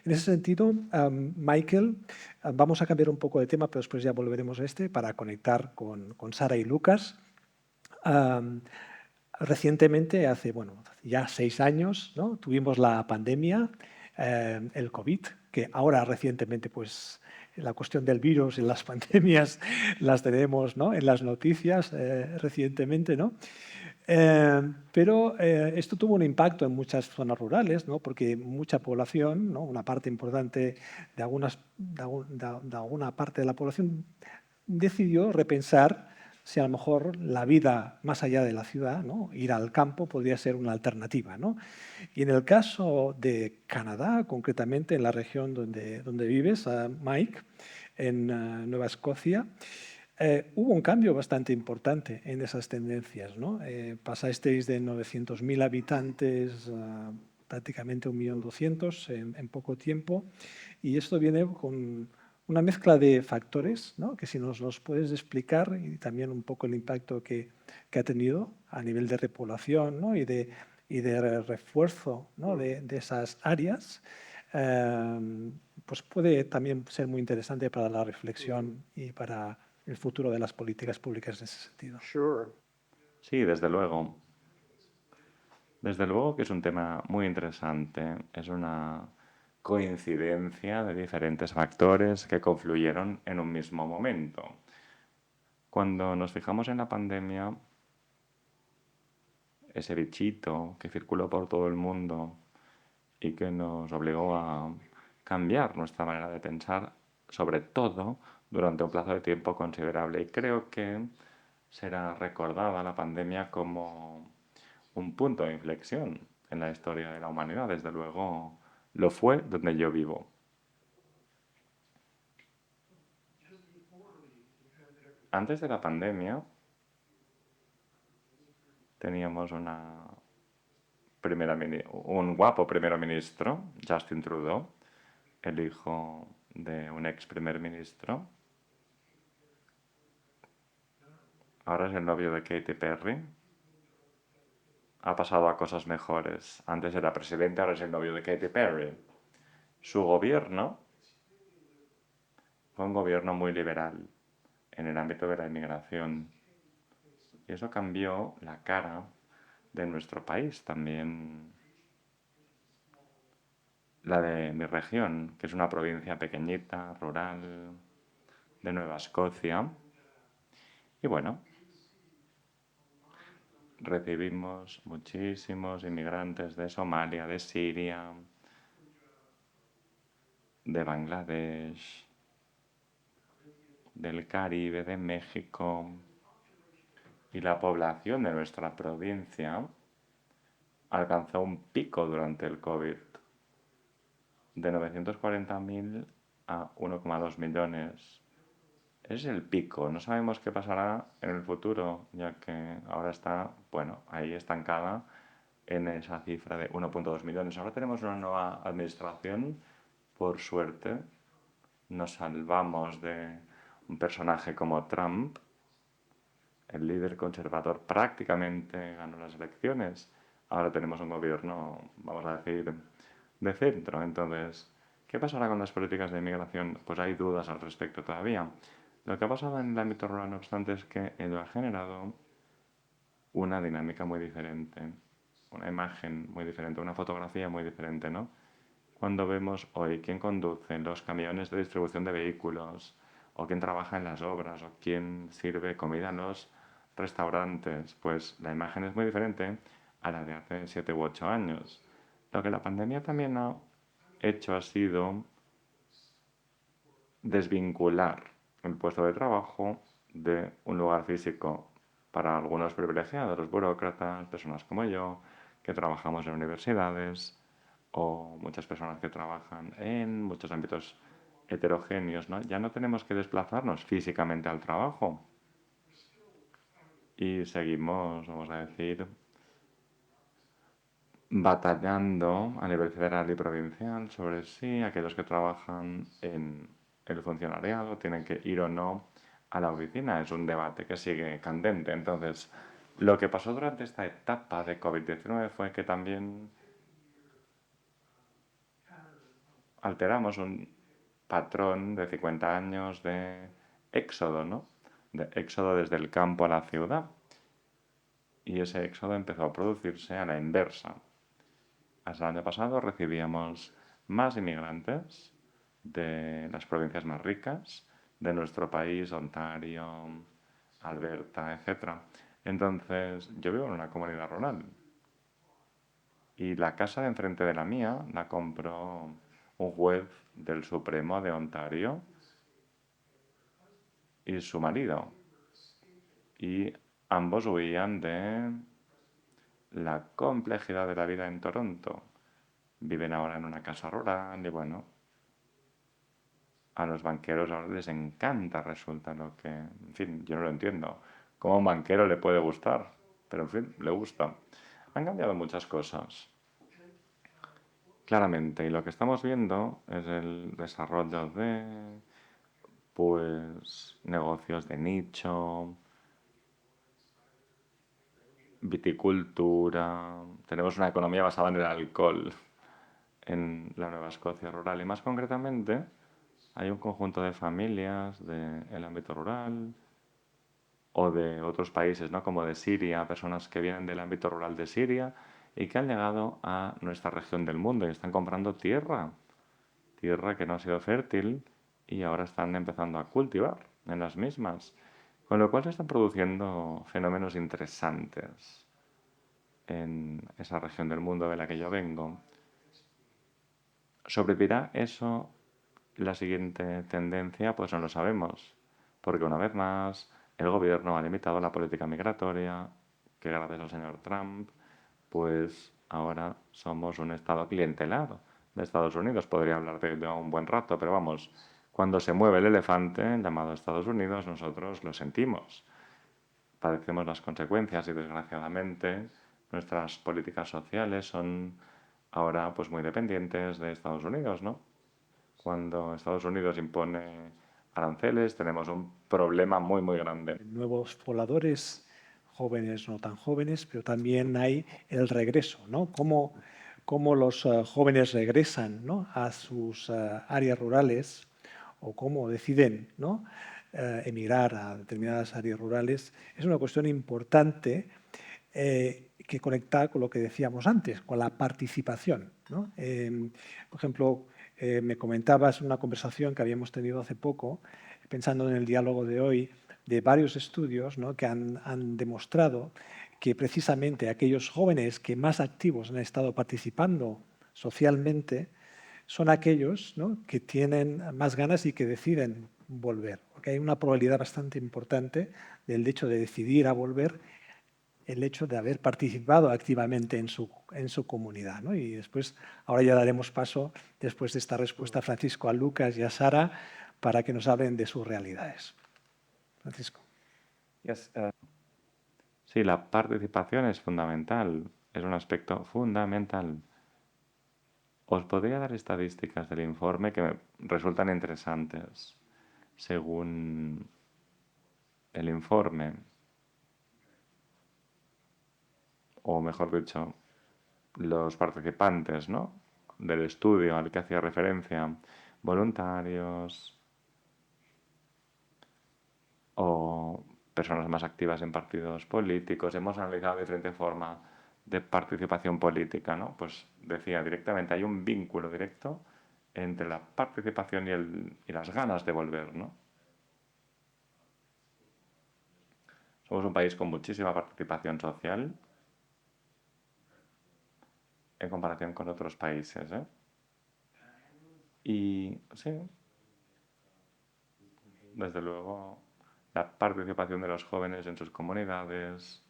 [SPEAKER 1] En ese sentido, Michael, vamos a cambiar un poco de tema, pero después ya volveremos a para conectar con Sara y Lucas. Recientemente, hace ya 6 años, ¿no? Tuvimos la pandemia, el COVID, que ahora recientemente, pues, la cuestión del virus y las pandemias las tenemos, ¿no?, en las noticias recientemente, ¿no? Pero esto tuvo un impacto en muchas zonas rurales, ¿no? Porque mucha población, ¿no?, una parte importante de alguna parte de la población decidió repensar si a lo mejor la vida más allá de la ciudad, ¿no?, ir al campo podría ser una alternativa, ¿no? Y en el caso de Canadá, concretamente en la región donde vives, Mike, en Nueva Escocia, hubo un cambio bastante importante en esas tendencias, ¿no? Pasasteis de 900.000 habitantes a prácticamente 1.200.000 en poco tiempo, y esto viene con una mezcla de factores, ¿no?, que si nos los puedes explicar, y también un poco el impacto que ha tenido a nivel de repoblación, ¿no?, y de refuerzo, ¿no?, de esas áreas, pues puede también ser muy interesante para la reflexión y para el futuro de las políticas públicas en ese sentido.
[SPEAKER 3] Sure.
[SPEAKER 2] Sí, desde luego. Desde luego que es un tema muy interesante. Es una coincidencia de diferentes factores que confluyeron en un mismo momento. Cuando nos fijamos en la pandemia, ese bichito que circuló por todo el mundo y que nos obligó a cambiar nuestra manera de pensar, sobre todo durante un plazo de tiempo considerable. Y creo que será recordada la pandemia como un punto de inflexión en la historia de la humanidad. Desde luego lo fue donde yo vivo. Antes de la pandemia teníamos un guapo primer ministro, Justin Trudeau, el hijo de un ex primer ministro. Ahora es el novio de Katy Perry. Ha pasado a cosas mejores. Antes era presidente, ahora es el novio de Katy Perry. Su gobierno fue un gobierno muy liberal en el ámbito de la inmigración. Y eso cambió la cara de nuestro país, también la de mi región, que es una provincia pequeñita, rural, de Nueva Escocia. Y bueno, recibimos muchísimos inmigrantes de Somalia, de Siria, de Bangladesh, del Caribe, de México. Y la población de nuestra provincia alcanzó un pico durante el COVID de 940.000 a 1,2 millones. Es el pico. No sabemos qué pasará en el futuro, ya que ahora está, bueno, ahí estancada en esa cifra de 1,2 millones. Ahora tenemos una nueva administración, por suerte. Nos salvamos de un personaje como Trump. El líder conservador prácticamente ganó las elecciones. Ahora tenemos un gobierno, vamos a decir, de centro. Entonces, ¿qué pasará con las políticas de inmigración? Pues hay dudas al respecto todavía. Lo que ha pasado en el ámbito rural, no obstante, es que ello ha generado una dinámica muy diferente, una imagen muy diferente, una fotografía muy diferente, ¿no? Cuando vemos hoy quién conduce los camiones de distribución de vehículos, o quién trabaja en las obras, o quién sirve comida en los restaurantes, pues la imagen es muy diferente a la de hace 7 u 8 años. Lo que la pandemia también ha hecho ha sido desvincular el puesto de trabajo de un lugar físico para algunos privilegiados, los burócratas, personas como yo, que trabajamos en universidades, o muchas personas que trabajan en muchos ámbitos heterogéneos, ¿no? Ya no tenemos que desplazarnos físicamente al trabajo y seguimos, vamos a decir, batallando a nivel federal y provincial sobre si aquellos que trabajan en el funcionariado tienen que ir o no a la oficina. Es un debate que sigue candente. Entonces, lo que pasó durante esta etapa de COVID-19 fue que también alteramos un patrón de 50 años de éxodo, ¿no? De éxodo desde el campo a la ciudad. Y ese éxodo empezó a producirse a la inversa. Hasta el año pasado recibíamos más inmigrantes de las provincias más ricas de nuestro país, Ontario, Alberta, etc. Entonces, yo vivo en una comunidad rural y la casa de enfrente de la mía la compró un juez del Supremo de Ontario y su marido. Y ambos huían de la complejidad de la vida en Toronto. Viven ahora en una casa rural y bueno, a los banqueros ahora les encanta, resulta lo que, en fin, yo no lo entiendo. ¿Cómo a un banquero le puede gustar? Pero en fin, le gusta. Han cambiado muchas cosas, claramente, y lo que estamos viendo es el desarrollo de, pues, negocios de nicho, viticultura. Tenemos una economía basada en el alcohol en la Nueva Escocia rural y más concretamente hay un conjunto de familias del ámbito rural o de otros países, ¿no? Como de Siria, personas que vienen del ámbito rural de Siria y que han llegado a nuestra región del mundo y están comprando tierra, tierra que no ha sido fértil y ahora están empezando a cultivar en las mismas. Con lo cual se están produciendo fenómenos interesantes en esa región del mundo de la que yo vengo. ¿Sobrevivirá eso la siguiente tendencia? Pues no lo sabemos, porque una vez más el gobierno ha limitado la política migratoria, que gracias al señor Trump, pues ahora somos un estado clientelar de Estados Unidos. Podría hablar de ello un buen rato, pero vamos, cuando se mueve el elefante llamado Estados Unidos, nosotros lo sentimos. Padecemos las consecuencias y desgraciadamente nuestras políticas sociales son ahora pues muy dependientes de Estados Unidos, ¿no? Cuando Estados Unidos impone aranceles tenemos un problema muy muy grande.
[SPEAKER 1] Nuevos pobladores, jóvenes, no tan jóvenes, pero también hay el regreso, ¿no? Cómo los jóvenes regresan, ¿no?, a sus áreas rurales o cómo deciden, ¿no?, emigrar a determinadas áreas rurales. Es una cuestión importante que conecta con lo que decíamos antes, con la participación, ¿no? Por ejemplo, me comentabas en una conversación que habíamos tenido hace poco, pensando en el diálogo de hoy, de varios estudios, ¿no?, que han demostrado que precisamente aquellos jóvenes que más activos han estado participando socialmente son aquellos, ¿no?, que tienen más ganas y que deciden volver, porque hay una probabilidad bastante importante del hecho de decidir a volver el hecho de haber participado activamente en su comunidad, ¿no? Y después, ahora ya daremos paso, después de esta respuesta, Francisco, a Lucas y a Sara, para que nos hablen de sus realidades. Francisco.
[SPEAKER 3] Yes,
[SPEAKER 2] Sí, la participación es fundamental, es un aspecto fundamental. Os podría dar estadísticas del informe que me resultan interesantes. Según el informe, o mejor dicho, los participantes, ¿no?, del estudio al que hacía referencia, voluntarios o personas más activas en partidos políticos, hemos analizado diferente forma de participación política, ¿no? Pues decía directamente, hay un vínculo directo entre la participación y las ganas de volver, ¿no? Somos un país con muchísima participación social en comparación con otros países, ¿eh? Y sí, desde luego, la participación de los jóvenes en sus comunidades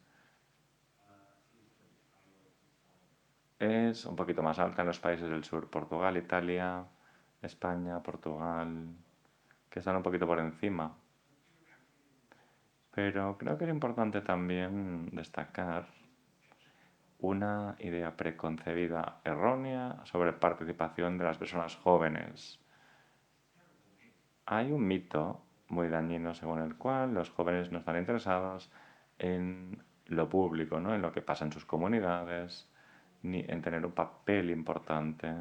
[SPEAKER 2] es un poquito más alta en los países del sur, Portugal, Italia, España, Portugal, que están un poquito por encima. Pero creo que es importante también destacar una idea preconcebida errónea sobre participación de las personas jóvenes. Hay un mito muy dañino según el cual los jóvenes no están interesados en lo público, ¿no?, en lo que pasa en sus comunidades, ni en tener un papel importante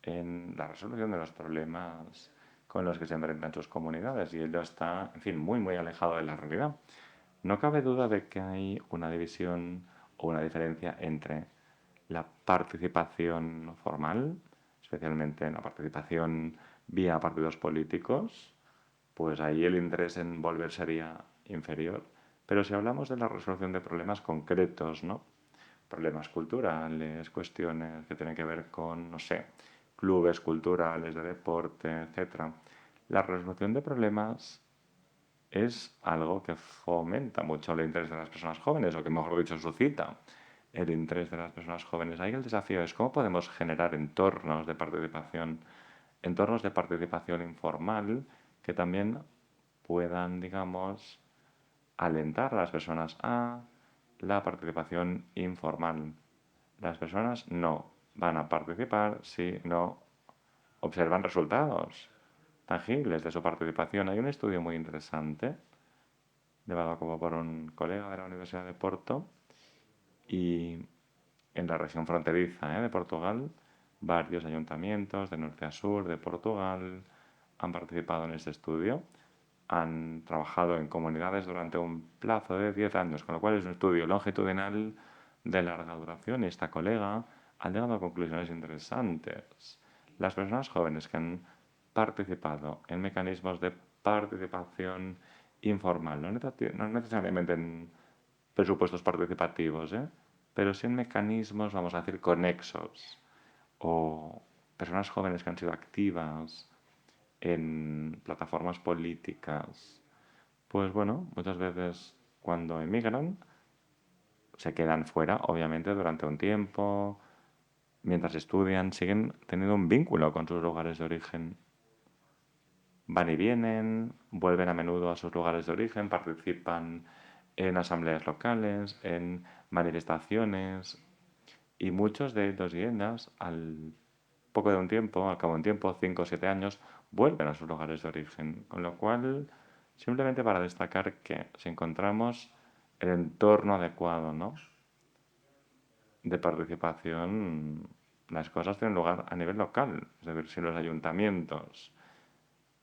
[SPEAKER 2] en la resolución de los problemas con los que se enfrentan sus comunidades, y ello está, en fin, muy, muy alejado de la realidad. No cabe duda de que hay una división o una diferencia entre la participación formal, especialmente en la participación vía partidos políticos, pues ahí el interés en volver sería inferior. Pero si hablamos de la resolución de problemas concretos, ¿no?, problemas culturales, cuestiones que tienen que ver con, no sé, clubes culturales, de deporte, etc., la resolución de problemas es algo que fomenta mucho el interés de las personas jóvenes, o que, mejor dicho, suscita el interés de las personas jóvenes. Ahí el desafío es cómo podemos generar entornos de participación informal que también puedan, digamos, alentar a las personas a la participación informal. Las personas no van a participar si no observan resultados tangibles de su participación. Hay un estudio muy interesante llevado a cabo por un colega de la Universidad de Porto, y en la región fronteriza, de Portugal, varios ayuntamientos de norte a sur de Portugal han participado en este estudio, han trabajado en comunidades durante un plazo de 10 años, con lo cual es un estudio longitudinal de larga duración, y esta colega ha llegado a conclusiones interesantes. Las personas jóvenes que han participado en mecanismos de participación informal, no necesariamente en presupuestos participativos, pero sí en mecanismos, vamos a decir, conexos, o personas jóvenes que han sido activas en plataformas políticas, pues bueno, muchas veces cuando emigran se quedan fuera, obviamente, durante un tiempo, mientras estudian, siguen teniendo un vínculo con sus lugares de origen. Van y vienen, vuelven a menudo a sus lugares de origen, participan en asambleas locales, en manifestaciones, y muchos de ellos y ellas, al poco de un tiempo, al cabo de un tiempo, 5 o 7 años, vuelven a sus lugares de origen. Con lo cual, simplemente para destacar que si encontramos el entorno adecuado, ¿no?, de participación, las cosas tienen lugar a nivel local. Es decir, si los ayuntamientos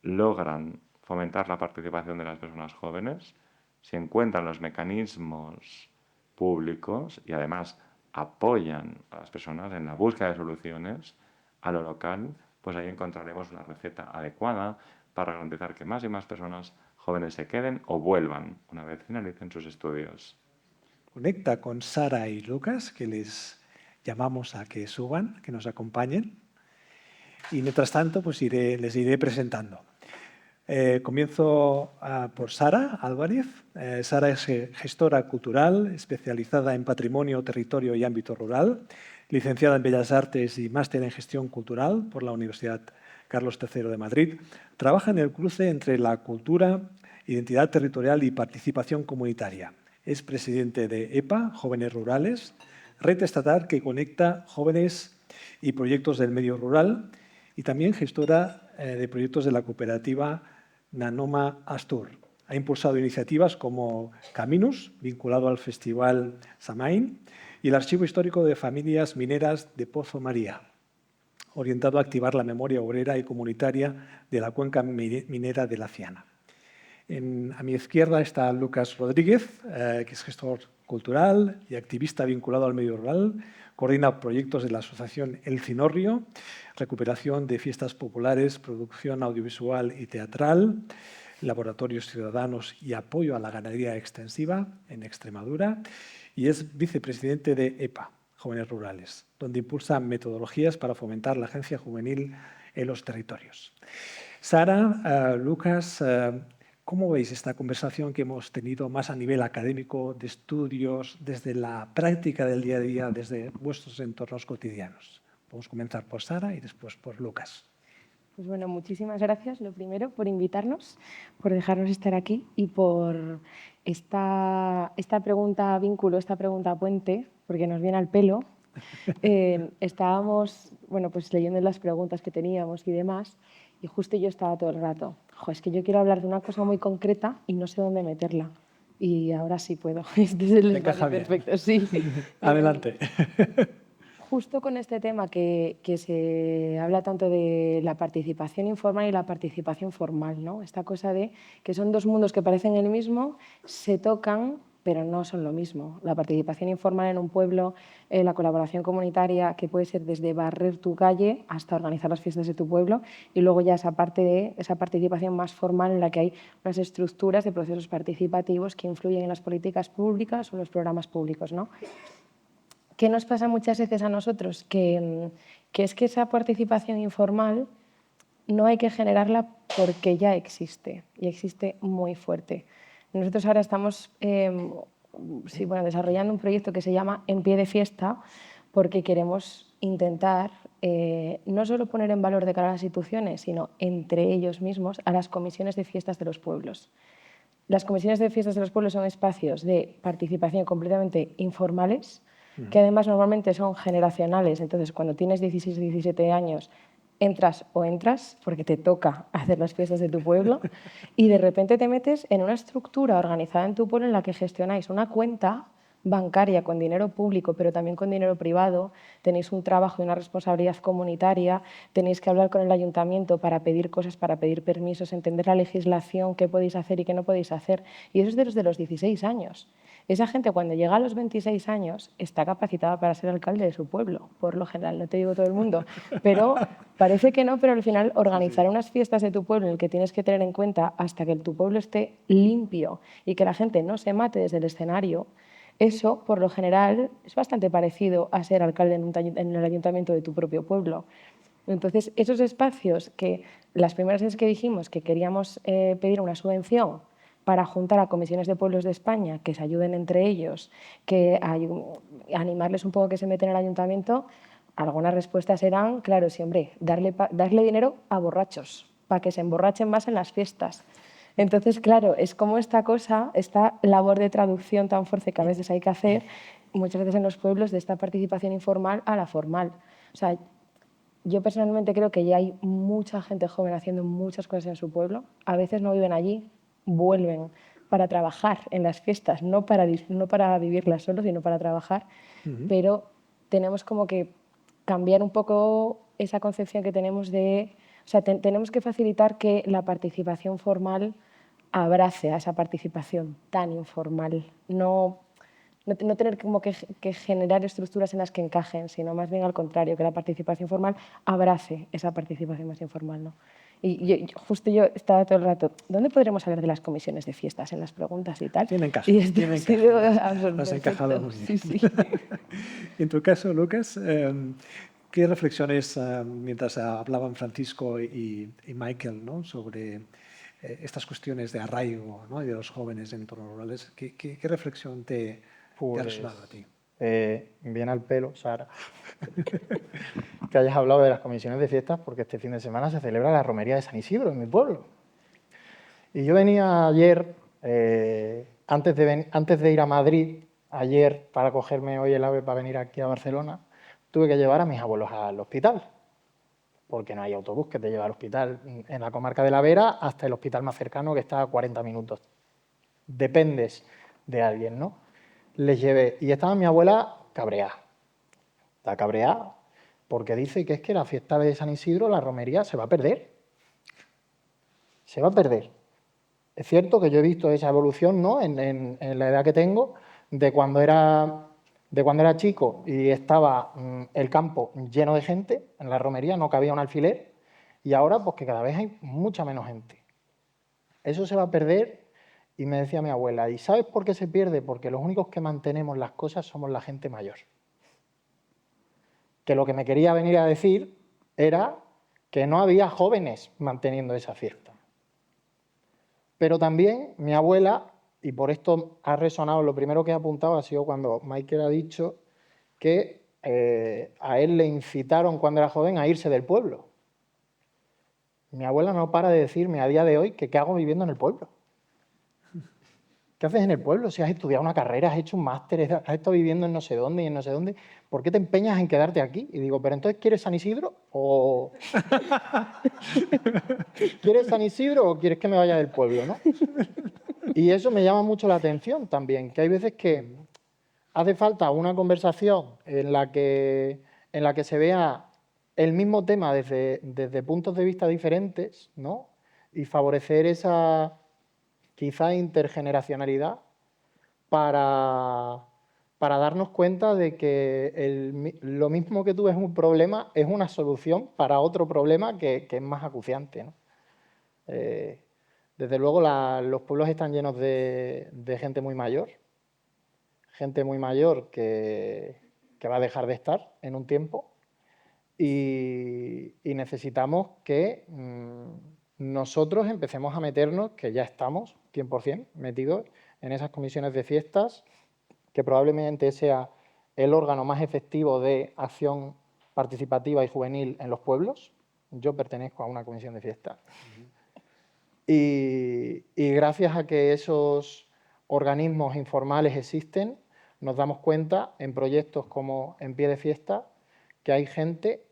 [SPEAKER 2] logran fomentar la participación de las personas jóvenes, si encuentran los mecanismos públicos y además apoyan a las personas en la búsqueda de soluciones a lo local, pues ahí encontraremos la receta adecuada para garantizar que más y más personas jóvenes se queden o vuelvan una vez finalicen sus estudios.
[SPEAKER 1] Conecta con Sara y Lucas, que les llamamos a que suban, que nos acompañen. Y mientras tanto, pues les iré presentando. Comienzo por Sara Álvarez. Sara es gestora cultural, especializada en patrimonio, territorio y ámbito rural, licenciada en Bellas Artes y máster en gestión cultural por la Universidad Carlos III de Madrid. Trabaja en el cruce entre la cultura, identidad territorial y participación comunitaria. Es presidente de EPA, Jóvenes Rurales, red estatal que conecta jóvenes y proyectos del medio rural, y también gestora de proyectos de la cooperativa Nanoma Astur. Ha impulsado iniciativas como Caminus, vinculado al Festival Samaín, y el Archivo Histórico de Familias Mineras de Pozo María, orientado a activar la memoria obrera y comunitaria de la cuenca minera de la Ciana. A mi izquierda está Lucas Rodríguez, que es gestor cultural y activista vinculado al medio rural. Coordina proyectos de la asociación El Cinorrio, recuperación de fiestas populares, producción audiovisual y teatral, laboratorios ciudadanos y apoyo a la ganadería extensiva en Extremadura. Y es vicepresidente de EPA, Jóvenes Rurales, donde impulsa metodologías para fomentar la agencia juvenil en los territorios. Sara, Lucas, ¿cómo veis esta conversación que hemos tenido más a nivel académico, de estudios, desde la práctica del día a día, desde vuestros entornos cotidianos? Vamos a comenzar por Sara y después por Lucas.
[SPEAKER 4] Pues bueno, muchísimas gracias, lo primero, por invitarnos, por dejarnos estar aquí y por esta pregunta vínculo, esta pregunta puente, porque nos viene al pelo. Estábamos pues leyendo las preguntas que teníamos y demás, y justo yo estaba todo el rato, es que yo quiero hablar de una cosa muy concreta y no sé dónde meterla. Y ahora sí puedo. Este es el espacio perfecto, sí.
[SPEAKER 1] Adelante.
[SPEAKER 4] Justo con este tema que se habla tanto de la participación informal y la participación formal, ¿no? Esta cosa de que son dos mundos que parecen el mismo, se tocan, pero no son lo mismo. La participación informal en un pueblo, la colaboración comunitaria, que puede ser desde barrer tu calle hasta organizar las fiestas de tu pueblo, y luego ya esa participación más formal en la que hay unas estructuras de procesos participativos que influyen en las políticas públicas o los programas públicos, ¿no? ¿Qué nos pasa muchas veces a nosotros? Que es que esa participación informal no hay que generarla porque ya existe, y existe muy fuerte. Nosotros ahora estamos desarrollando un proyecto que se llama En Pie de Fiesta, porque queremos intentar no solo poner en valor de cara a las instituciones, sino entre ellos mismos a las comisiones de fiestas de los pueblos. Las comisiones de fiestas de los pueblos son espacios de participación completamente informales, que además normalmente son generacionales. Entonces, cuando tienes 16 o 17 años, entras porque te toca hacer las fiestas de tu pueblo, y de repente te metes en una estructura organizada en tu pueblo en la que gestionáis una cuenta bancaria con dinero público, pero también con dinero privado, tenéis un trabajo y una responsabilidad comunitaria, tenéis que hablar con el ayuntamiento para pedir cosas, para pedir permisos, entender la legislación, qué podéis hacer y qué no podéis hacer. Y eso es desde los 16 años. Esa gente, cuando llega a los 26 años, está capacitada para ser alcalde de su pueblo, por lo general, no te digo todo el mundo, pero parece que no, pero al final organizar unas fiestas de tu pueblo en el que tienes que tener en cuenta hasta que tu pueblo esté limpio y que la gente no se mate desde el escenario, eso, por lo general, es bastante parecido a ser alcalde en el ayuntamiento de tu propio pueblo. Entonces, esos espacios que las primeras veces que dijimos que queríamos pedir una subvención para juntar a comisiones de pueblos de España que se ayuden entre ellos, que animarles un poco que se meten en el ayuntamiento, algunas respuestas eran, claro, sí, hombre, darle dinero a borrachos, para que se emborrachen más en las fiestas. Entonces, claro, es como esta labor de traducción tan fuerte que a veces hay que hacer, muchas veces en los pueblos, de esta participación informal a la formal. O sea, yo personalmente creo que ya hay mucha gente joven haciendo muchas cosas en su pueblo. A veces no viven allí, vuelven para trabajar en las fiestas, no para vivirlas solo, sino para trabajar. Pero tenemos como que cambiar un poco esa concepción que tenemos de... O sea, tenemos que facilitar que la participación formal abrace a esa participación tan informal. No tener como que generar estructuras en las que encajen, sino más bien al contrario, que la participación formal abrace esa participación más informal, ¿no? Y yo estaba todo el rato, ¿dónde podremos hablar de las comisiones de fiestas en las preguntas y tal?
[SPEAKER 1] Tiene encaje. Has encajado muy bien.
[SPEAKER 4] Sí.
[SPEAKER 1] En tu caso, Lucas, ¿qué reflexiones, mientras hablaban Francisco y Michael, ¿no?, sobre estas cuestiones de arraigo, ¿no? Y de los jóvenes en entornos rurales. ¿Qué reflexión te ha resonado a ti?
[SPEAKER 5] Viene al pelo, Sara, que hayas hablado de las comisiones de fiestas, porque este fin de semana se celebra la romería de San Isidro, en mi pueblo. Y yo venía ayer, antes de ir a Madrid, ayer, para cogerme hoy el AVE para venir aquí a Barcelona, tuve que llevar a mis abuelos al hospital, porque no hay autobús que te lleve al hospital en la comarca de la Vera hasta el hospital más cercano, que está a 40 minutos. Dependes de alguien, ¿no? Les llevé, y estaba mi abuela cabreada. Está cabreada porque dice que es que la fiesta de San Isidro, la romería, se va a perder. Se va a perder. Es cierto que yo he visto esa evolución, ¿no? en la edad que tengo, de cuando era chico y estaba el campo lleno de gente, en la romería no cabía un alfiler, y ahora pues que cada vez hay mucha menos gente. Eso se va a perder, y me decía mi abuela, ¿y sabes por qué se pierde? Porque los únicos que mantenemos las cosas somos la gente mayor. Que lo que me quería venir a decir era que no había jóvenes manteniendo esa fiesta. Pero también mi abuela, y por esto ha resonado, lo primero que he apuntado ha sido cuando Michael ha dicho que a él le incitaron cuando era joven a irse del pueblo. Mi abuela no para de decirme a día de hoy que qué hago viviendo en el pueblo. ¿Qué haces en el pueblo? Si has estudiado una carrera, has hecho un máster, has estado viviendo en no sé dónde y en no sé dónde, ¿por qué te empeñas en quedarte aquí? Y digo, ¿pero entonces quieres San Isidro o quieres San Isidro o quieres que me vaya del pueblo, ¿no? Y eso me llama mucho la atención también, que hay veces que hace falta una conversación en la que se vea el mismo tema desde puntos de vista diferentes, ¿no? Y favorecer esa quizá intergeneracionalidad para darnos cuenta de que lo mismo que tú ves un problema es una solución para otro problema que es más acuciante, ¿no? Desde luego los pueblos están llenos de gente muy mayor que va a dejar de estar en un tiempo, y necesitamos que nosotros empecemos a meternos, que ya estamos 100% metidos en esas comisiones de fiestas, que probablemente sea el órgano más efectivo de acción participativa y juvenil en los pueblos. Yo pertenezco a una comisión de fiestas. Y gracias a que esos organismos informales existen, nos damos cuenta en proyectos como En Pie de Fiesta que hay gente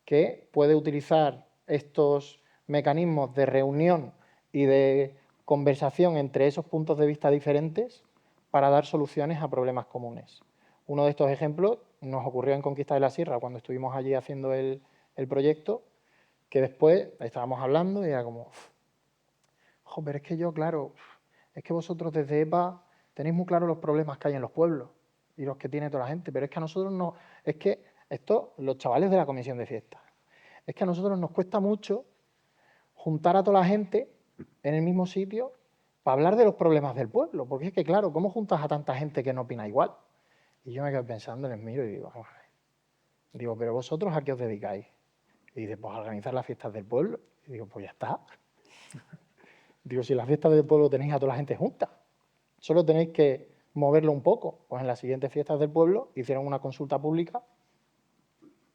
[SPEAKER 5] que puede utilizar estos mecanismos de reunión y de conversación entre esos puntos de vista diferentes para dar soluciones a problemas comunes. Uno de estos ejemplos nos ocurrió en Conquista de la Sierra, cuando estuvimos allí haciendo el proyecto, que después estábamos hablando y era como, pero es que yo, claro, es que vosotros desde EPA tenéis muy claro los problemas que hay en los pueblos y los que tiene toda la gente, pero es que a nosotros no, es que esto, los chavales de la comisión de fiestas, es que a nosotros nos cuesta mucho juntar a toda la gente en el mismo sitio para hablar de los problemas del pueblo, porque es que, claro, ¿cómo juntas a tanta gente que no opina igual? Y yo me quedo pensando, les miro y digo, digo, ¿pero vosotros a qué os dedicáis? Y dice, pues a organizar las fiestas del pueblo. Y digo, pues ya está. Digo, si las fiestas del pueblo tenéis a toda la gente junta, solo tenéis que moverlo un poco. Pues en las siguientes fiestas del pueblo hicieron una consulta pública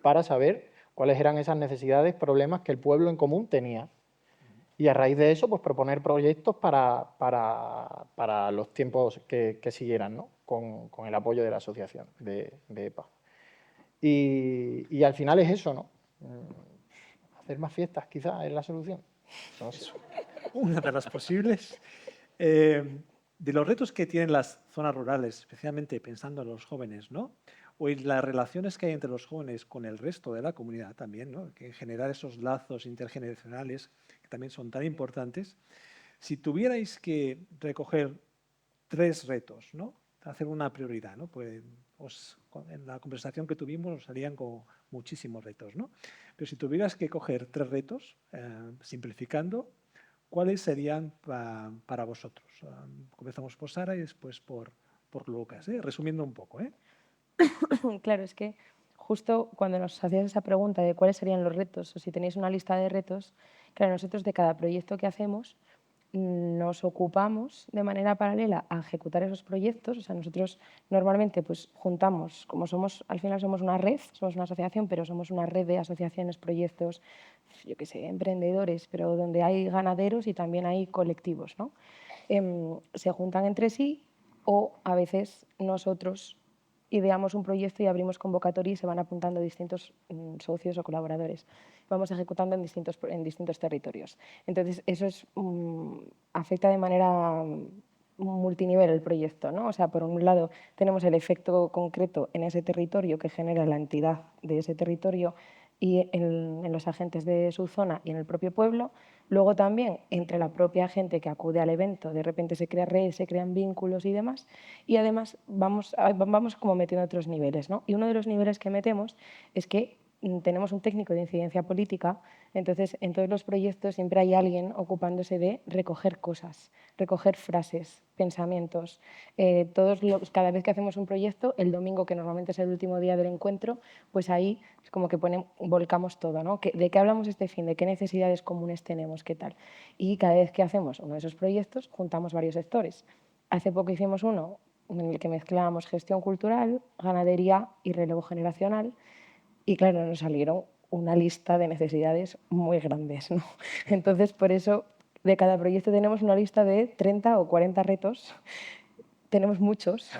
[SPEAKER 5] para saber cuáles eran esas necesidades, problemas que el pueblo en común tenía. Y a raíz de eso, pues proponer proyectos para los tiempos que siguieran, ¿no? Con el apoyo de la asociación de EPA. Y al final es eso, ¿no? Hacer más fiestas quizás es la solución. No sé.
[SPEAKER 1] Una de las posibles. De los retos que tienen las zonas rurales, especialmente pensando en los jóvenes, ¿no? O en las relaciones que hay entre los jóvenes con el resto de la comunidad también, ¿no? Que generar esos lazos intergeneracionales que también son tan importantes. Si tuvierais que recoger 3 retos, ¿no? Hacer una prioridad, ¿no? Pues en la conversación que tuvimos nos salían con muchísimos retos, ¿no? Pero si tuvieras que coger 3 retos, simplificando, ¿cuáles serían para vosotros? Comenzamos por Sara y después por Lucas, resumiendo un poco.
[SPEAKER 4] Claro, es que justo cuando nos hacías esa pregunta de cuáles serían los retos, o si tenéis una lista de retos, claro, nosotros de cada proyecto que hacemos nos ocupamos de manera paralela a ejecutar esos proyectos. O sea, nosotros normalmente pues, juntamos, como somos, al final somos una red, somos una asociación, pero somos una red de asociaciones, proyectos, yo qué sé, emprendedores, pero donde hay ganaderos y también hay colectivos, ¿no? Se juntan entre sí o a veces nosotros ideamos un proyecto y abrimos convocatoria y se van apuntando distintos socios o colaboradores. Vamos ejecutando en distintos territorios. Entonces, eso afecta de manera multinivel el proyecto, ¿no? O sea, por un lado tenemos el efecto concreto en ese territorio que genera la entidad de ese territorio y en los agentes de su zona y en el propio pueblo. Luego también entre la propia gente que acude al evento, de repente se crea redes, se crean vínculos y demás. Y además vamos como metiendo otros niveles, ¿no? Y uno de los niveles que metemos es que tenemos un técnico de incidencia política, entonces en todos los proyectos siempre hay alguien ocupándose de recoger cosas, recoger frases, pensamientos. Cada vez que hacemos un proyecto, el domingo, que normalmente es el último día del encuentro, pues ahí es como que volcamos todo, ¿no? ¿De qué hablamos este fin? ¿De qué necesidades comunes tenemos? ¿Qué tal? Y cada vez que hacemos uno de esos proyectos, juntamos varios sectores. Hace poco hicimos uno en el que mezclábamos gestión cultural, ganadería y relevo generacional. Y claro, nos salieron una lista de necesidades muy grandes, ¿no? Entonces, por eso, de cada proyecto tenemos una lista de 30 o 40 retos. Tenemos muchos.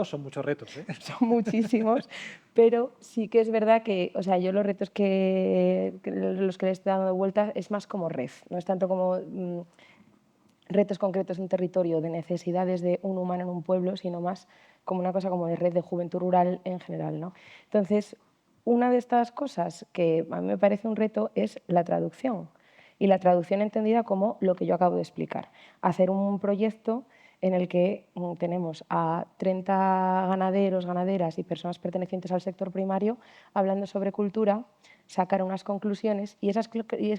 [SPEAKER 1] Son muchos retos, ¿eh?
[SPEAKER 4] Son muchísimos, pero sí que es verdad que, o sea, yo los retos los que le estoy dando vueltas es más como red, no es tanto como retos concretos en un territorio de necesidades de un humano en un pueblo, sino más como una cosa como de red de juventud rural en general, ¿no? Entonces, una de estas cosas que a mí me parece un reto es la traducción. Y la traducción entendida como lo que yo acabo de explicar. Hacer un proyecto en el que tenemos a 30 ganaderos, ganaderas y personas pertenecientes al sector primario hablando sobre cultura, sacar unas conclusiones y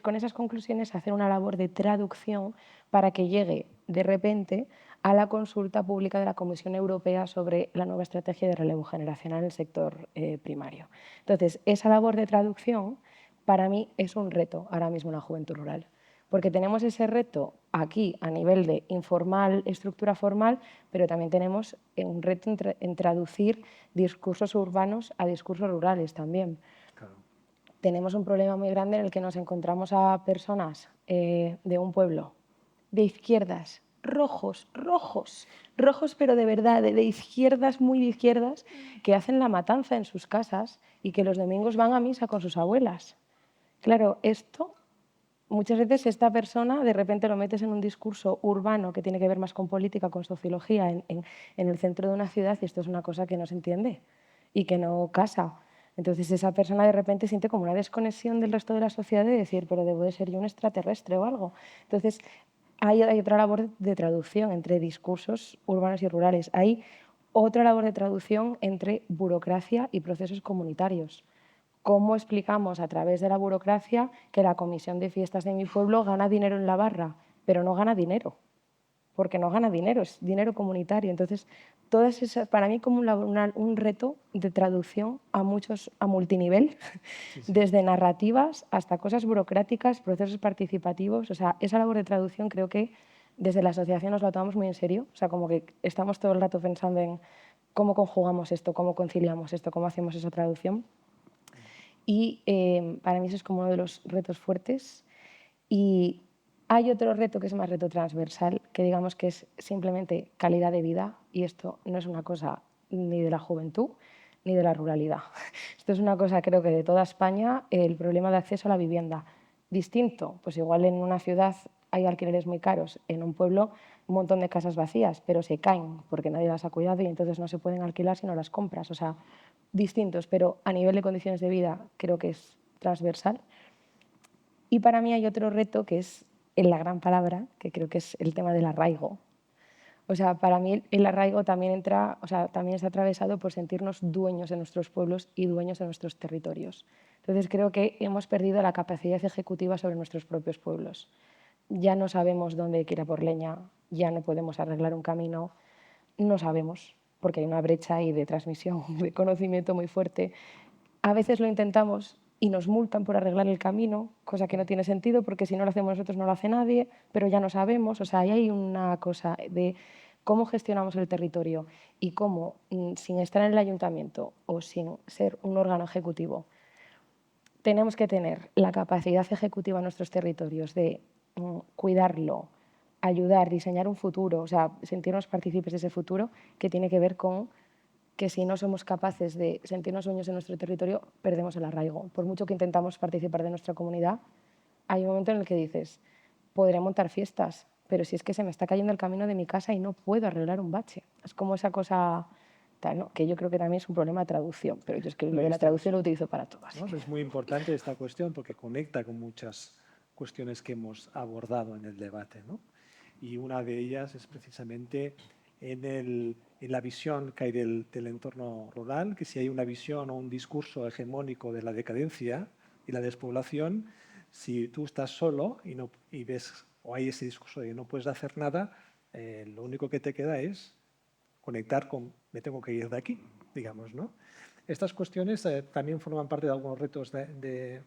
[SPEAKER 4] con esas conclusiones hacer una labor de traducción para que llegue de repente a la consulta pública de la Comisión Europea sobre la nueva estrategia de relevo generacional en el sector primario. Entonces, esa labor de traducción para mí es un reto ahora mismo en la juventud rural, porque tenemos ese reto aquí a nivel de informal, estructura formal, pero también tenemos un reto en traducir discursos urbanos a discursos rurales también.
[SPEAKER 1] Claro.
[SPEAKER 4] Tenemos un problema muy grande en el que nos encontramos a personas de un pueblo de izquierdas, rojos, pero de verdad, de izquierdas, muy de izquierdas, que hacen la matanza en sus casas y que los domingos van a misa con sus abuelas. Claro, esto, muchas veces esta persona de repente lo metes en un discurso urbano que tiene que ver más con política, con sociología, en el centro de una ciudad, y esto es una cosa que no se entiende y que no casa. Entonces esa persona de repente siente como una desconexión del resto de la sociedad de decir, pero debo de ser yo un extraterrestre o algo. Entonces hay otra labor de traducción entre discursos urbanos y rurales. Hay otra labor de traducción entre burocracia y procesos comunitarios. ¿Cómo explicamos a través de la burocracia que la comisión de fiestas de mi pueblo gana dinero en la barra, pero no gana dinero? Porque no gana dinero, es dinero comunitario. Entonces, todas esas, para mí como un reto de traducción a multinivel, desde narrativas hasta cosas burocráticas, procesos participativos. O sea, esa labor de traducción creo que desde la asociación nos la tomamos muy en serio. O sea, como que estamos todo el rato pensando en cómo conjugamos esto, cómo conciliamos esto, cómo hacemos esa traducción. Y para mí eso es como uno de los retos fuertes. Y hay otro reto que es más reto transversal, que digamos que es simplemente calidad de vida, y esto no es una cosa ni de la juventud ni de la ruralidad. Esto es una cosa, creo que de toda España, el problema de acceso a la vivienda. Distinto, pues igual en una ciudad hay alquileres muy caros, en un pueblo un montón de casas vacías, pero se caen porque nadie las ha cuidado y entonces no se pueden alquilar si no las compras. O sea, distintos, pero a nivel de condiciones de vida creo que es transversal. Y para mí hay otro reto que es en la gran palabra, que creo que es el tema del arraigo. O sea, para mí el arraigo también también está atravesado por sentirnos dueños de nuestros pueblos y dueños de nuestros territorios. Entonces creo que hemos perdido la capacidad ejecutiva sobre nuestros propios pueblos. Ya no sabemos dónde hay que ir a por leña, ya no podemos arreglar un camino, no sabemos, porque hay una brecha ahí de transmisión de conocimiento muy fuerte. A veces lo intentamos y nos multan por arreglar el camino, cosa que no tiene sentido porque si no lo hacemos nosotros no lo hace nadie, pero ya no sabemos. O sea, ahí hay una cosa de cómo gestionamos el territorio y cómo, sin estar en el ayuntamiento o sin ser un órgano ejecutivo, tenemos que tener la capacidad ejecutiva en nuestros territorios de cuidarlo, ayudar, diseñar un futuro, o sea, sentirnos partícipes de ese futuro, que tiene que ver con que si no somos capaces de sentirnos dueños de nuestro territorio, perdemos el arraigo. Por mucho que intentamos participar de nuestra comunidad, hay un momento en el que dices, podré montar fiestas, pero si es que se me está cayendo el camino de mi casa y no puedo arreglar un bache. Es como esa cosa tal, ¿no? Que yo creo que también es un problema de traducción, pero yo es que lo de la traducción lo utilizo para todo. Así.
[SPEAKER 1] ¿No? Es muy importante esta cuestión porque conecta con muchas cuestiones que hemos abordado en el debate, ¿no? Y una de ellas es precisamente en la visión que hay del entorno rural, que si hay una visión o un discurso hegemónico de la decadencia y la despoblación, si tú estás solo y ves o hay ese discurso de que no puedes hacer nada, lo único que te queda es conectar con me tengo que ir de aquí, digamos, ¿no? Estas cuestiones también forman parte de algunos retos de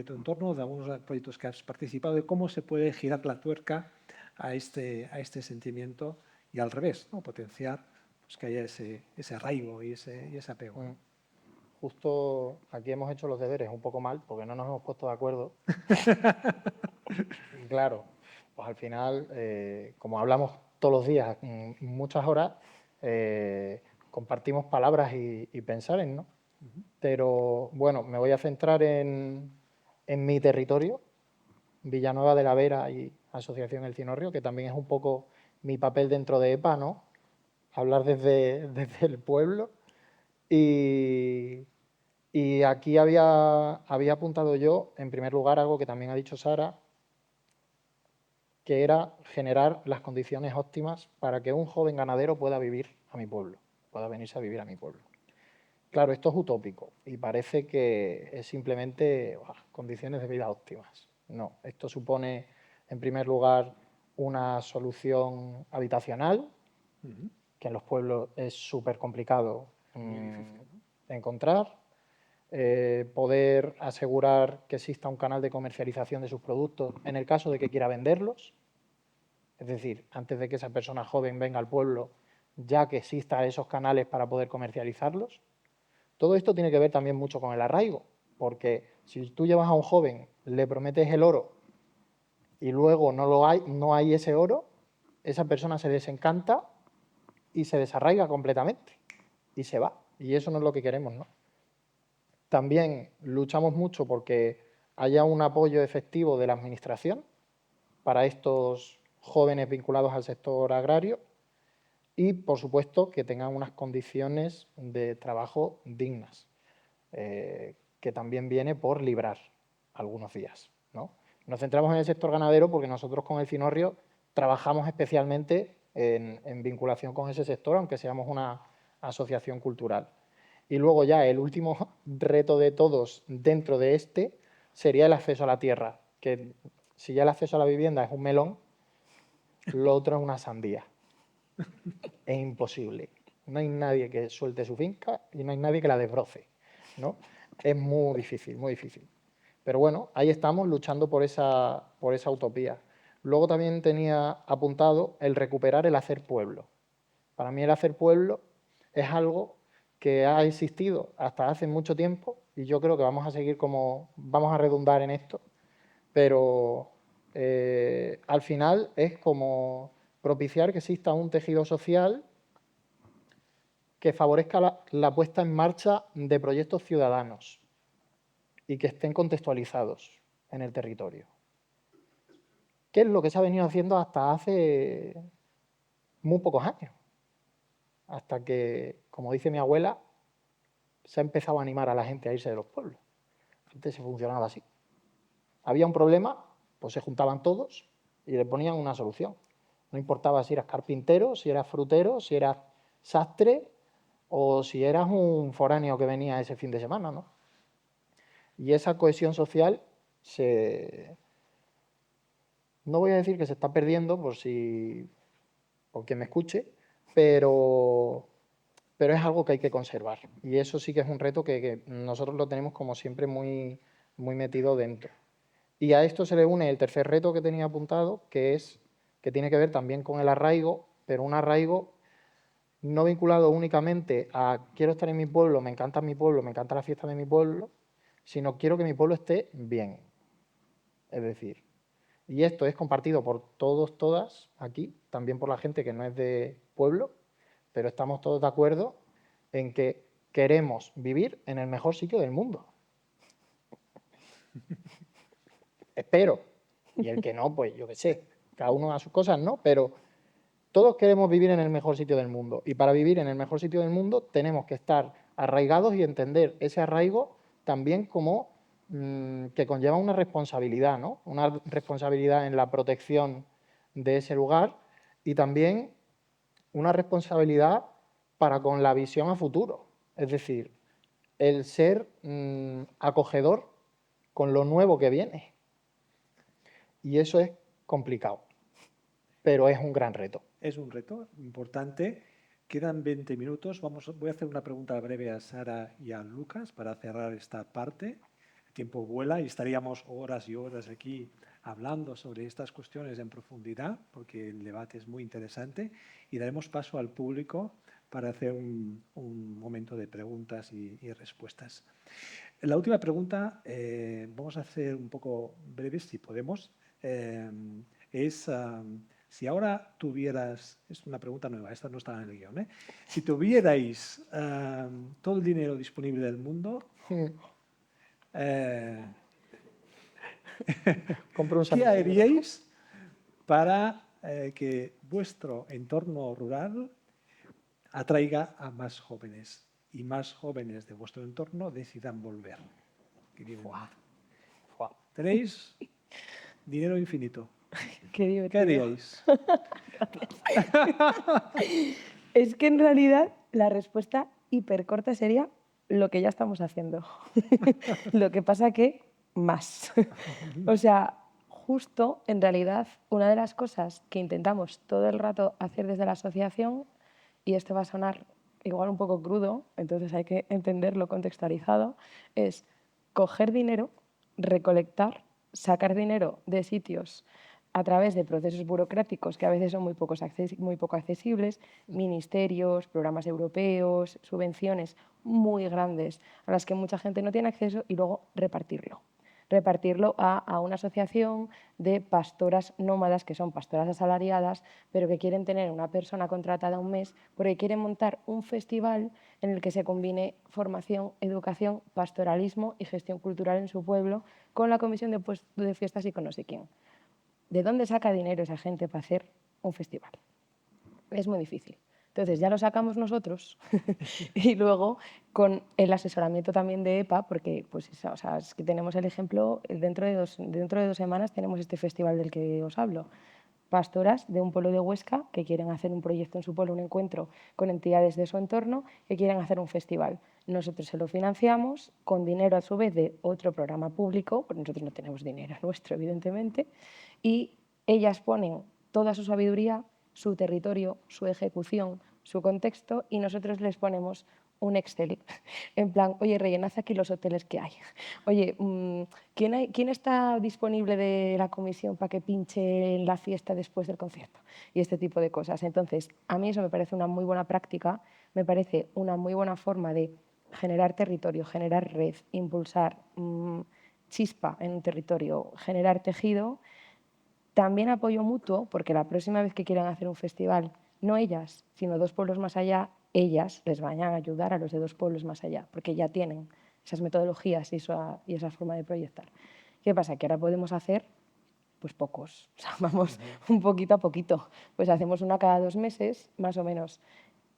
[SPEAKER 1] tu entorno, de algunos proyectos que has participado, de cómo se puede girar la tuerca a este sentimiento y al revés, ¿no? Potenciar pues, que haya ese arraigo y ese apego.
[SPEAKER 5] Justo aquí hemos hecho los deberes un poco mal porque no nos hemos puesto de acuerdo. Y claro, pues al final, como hablamos todos los días, muchas horas, compartimos palabras y pensares, ¿no? Pero bueno, me voy a centrar en mi territorio, Villanueva de la Vera y Asociación El Cinorrio, que también es un poco mi papel dentro de EPA, ¿no? Hablar desde el pueblo. Y aquí había apuntado yo, en primer lugar, algo que también ha dicho Sara, que era generar las condiciones óptimas para que un joven ganadero pueda vivir a mi pueblo, pueda venirse a vivir a mi pueblo. Claro, esto es utópico y parece que es simplemente condiciones de vida óptimas. No, esto supone, en primer lugar, una solución habitacional, que en los pueblos es súper complicado encontrar. Poder asegurar que exista un canal de comercialización de sus productos en el caso de que quiera venderlos. Es decir, antes de que esa persona joven venga al pueblo, ya que exista esos canales para poder comercializarlos. Todo esto tiene que ver también mucho con el arraigo, porque si tú llevas a un joven, le prometes el oro y luego no hay ese oro, esa persona se desencanta y se desarraiga completamente y se va. Y eso no es lo que queremos, ¿no? También luchamos mucho porque haya un apoyo efectivo de la Administración para estos jóvenes vinculados al sector agrario y, por supuesto, que tengan unas condiciones de trabajo dignas, que también viene por librar algunos días, ¿no? Nos centramos en el sector ganadero porque nosotros con el Cinorrio trabajamos especialmente en vinculación con ese sector, aunque seamos una asociación cultural. Y luego ya el último reto de todos dentro de este sería el acceso a la tierra, que si ya el acceso a la vivienda es un melón, lo otro es una sandía. Es imposible. No hay nadie que suelte su finca y no hay nadie que la desbroce, ¿no? Es muy difícil, muy difícil. Pero bueno, ahí estamos luchando por esa utopía. Luego también tenía apuntado el recuperar el hacer pueblo. Para mí el hacer pueblo es algo que ha existido hasta hace mucho tiempo y yo creo que vamos a redundar en esto, pero al final es como propiciar que exista un tejido social que favorezca la puesta en marcha de proyectos ciudadanos y que estén contextualizados en el territorio. ¿Qué es lo que se ha venido haciendo hasta hace muy pocos años? Hasta que, como dice mi abuela, se ha empezado a animar a la gente a irse de los pueblos. Antes se funcionaba así. Había un problema, pues se juntaban todos y le ponían una solución. No importaba si eras carpintero, si eras frutero, si eras sastre o si eras un foráneo que venía ese fin de semana, ¿no? Y esa cohesión social no voy a decir que se está perdiendo por quien me escuche, pero pero es algo que hay que conservar. Y eso sí que es un reto que nosotros lo tenemos como siempre muy, muy metido dentro. Y a esto se le une el tercer reto que tenía apuntado, que tiene que ver también con el arraigo, pero un arraigo no vinculado únicamente a quiero estar en mi pueblo, me encanta mi pueblo, me encanta la fiesta de mi pueblo, sino quiero que mi pueblo esté bien. Es decir, y esto es compartido por todos, todas aquí, también por la gente que no es de pueblo, pero estamos todos de acuerdo en que queremos vivir en el mejor sitio del mundo. Espero. Y el que no, pues yo qué sé, cada uno a sus cosas, ¿no? Pero todos queremos vivir en el mejor sitio del mundo. Y para vivir en el mejor sitio del mundo tenemos que estar arraigados y entender ese arraigo también como que conlleva una responsabilidad, ¿no? Una responsabilidad en la protección de ese lugar y también una responsabilidad para con la visión a futuro. Es decir, el ser acogedor con lo nuevo que viene. Y eso es complicado, pero es un gran reto.
[SPEAKER 1] Es un reto importante. Quedan 20 minutos. Voy a hacer una pregunta breve a Sara y a Lucas para cerrar esta parte. El tiempo vuela y estaríamos horas y horas aquí hablando sobre estas cuestiones en profundidad, porque el debate es muy interesante. Y daremos paso al público para hacer un momento de preguntas y respuestas. La última pregunta, vamos a hacer un poco breves, si podemos, es si ahora tuvieras, es una pregunta nueva, esta no está en el guión, si tuvierais todo el dinero disponible del mundo,
[SPEAKER 5] Compro un
[SPEAKER 1] ¿qué
[SPEAKER 5] San Isidro.
[SPEAKER 1] haríais para que vuestro entorno rural atraiga a más jóvenes y más jóvenes de vuestro entorno decidan volver? Tenéis dinero infinito.
[SPEAKER 4] Qué
[SPEAKER 1] ¿Qué
[SPEAKER 4] divertido.
[SPEAKER 1] haríais?
[SPEAKER 4] Es que en realidad la respuesta hipercorta sería lo que ya estamos haciendo. Lo que pasa que más. O sea, justo en realidad una de las cosas que intentamos todo el rato hacer desde la asociación, y esto va a sonar igual un poco crudo, entonces hay que entenderlo contextualizado, es coger dinero, recolectar, sacar dinero de sitios a través de procesos burocráticos que a veces son muy poco accesibles, ministerios, programas europeos, subvenciones muy grandes a las que mucha gente no tiene acceso y luego repartirlo a una asociación de pastoras nómadas, que son pastoras asalariadas, pero que quieren tener una persona contratada un mes porque quieren montar un festival en el que se combine formación, educación, pastoralismo y gestión cultural en su pueblo con la comisión de fiestas y con no sé quién. ¿De dónde saca dinero esa gente para hacer un festival? Es muy difícil. Entonces ya lo sacamos nosotros y luego con el asesoramiento también de EPA, porque pues, o sea, es que tenemos el ejemplo, dentro de 2 semanas tenemos este festival del que os hablo. Pastoras de un pueblo de Huesca que quieren hacer un proyecto en su pueblo, un encuentro con entidades de su entorno que quieren hacer un festival. Nosotros se lo financiamos con dinero a su vez de otro programa público, porque nosotros no tenemos dinero nuestro, evidentemente, y ellas ponen toda su sabiduría, su territorio, su ejecución, su contexto, y nosotros les ponemos un Excel. En plan, oye, rellenad aquí los hoteles que hay. Oye, ¿quién está disponible de la comisión para que pinche en la fiesta después del concierto? Y este tipo de cosas. Entonces, a mí eso me parece una muy buena práctica, me parece una muy buena forma de generar territorio, generar red, impulsar chispa en un territorio, generar tejido. También apoyo mutuo, porque la próxima vez que quieran hacer un festival, no ellas, sino 2 pueblos más allá, ellas les vayan a ayudar a los de 2 pueblos más allá, porque ya tienen esas metodologías y esa forma de proyectar. ¿Qué pasa? Que ahora podemos hacer pues pocos, o sea, vamos un poquito a poquito. Pues hacemos una cada 2 meses, más o menos.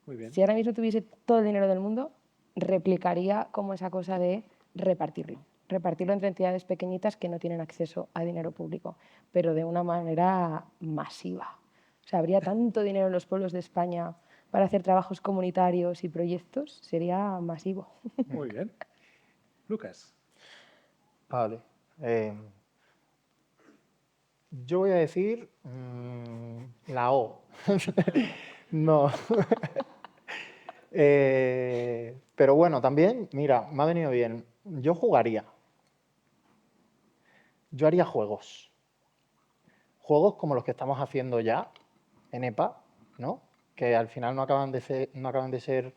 [SPEAKER 1] Muy bien.
[SPEAKER 4] Si ahora mismo tuviese todo el dinero del mundo, replicaría como esa cosa de repartirlo entre entidades pequeñitas que no tienen acceso a dinero público, pero de una manera masiva. O sea, habría tanto dinero en los pueblos de España para hacer trabajos comunitarios y proyectos, sería masivo.
[SPEAKER 1] Muy bien. Lucas.
[SPEAKER 5] Vale. Yo voy a decir la O. No. Pero bueno, también, mira, me ha venido bien. Yo jugaría. Yo haría juegos. Juegos como los que estamos haciendo ya en EPA, ¿no? Que al final no acaban de ser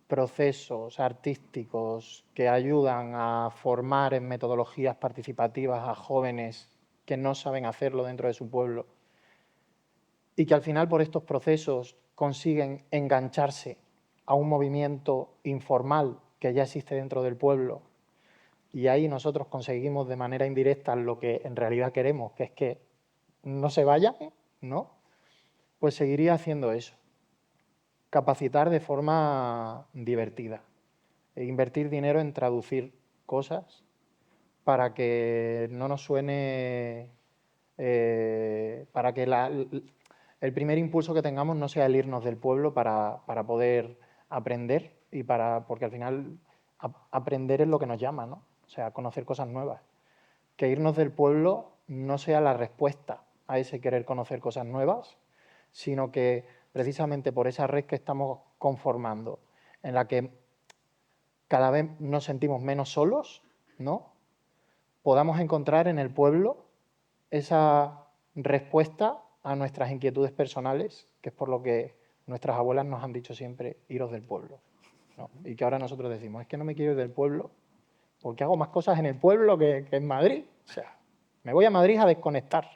[SPEAKER 5] procesos artísticos que ayudan a formar en metodologías participativas a jóvenes que no saben hacerlo dentro de su pueblo y que al final por estos procesos consiguen engancharse a un movimiento informal que ya existe dentro del pueblo, y ahí nosotros conseguimos de manera indirecta lo que en realidad queremos, que es que no se vayan, ¿no? Pues seguiría haciendo eso. Capacitar de forma divertida. E invertir dinero en traducir cosas para que no nos suene, para que el primer impulso que tengamos no sea el irnos del pueblo para poder aprender porque al final aprender es lo que nos llama, ¿no? O sea, conocer cosas nuevas. Que irnos del pueblo no sea la respuesta a ese querer conocer cosas nuevas, sino que precisamente por esa red que estamos conformando, en la que cada vez nos sentimos menos solos, ¿no? Podamos encontrar en el pueblo esa respuesta a nuestras inquietudes personales, que es por lo que nuestras abuelas nos han dicho siempre, iros del pueblo, ¿no? Y que ahora nosotros decimos, es que no me quiero ir del pueblo porque hago más cosas en el pueblo que en Madrid. O sea, me voy a Madrid a desconectar.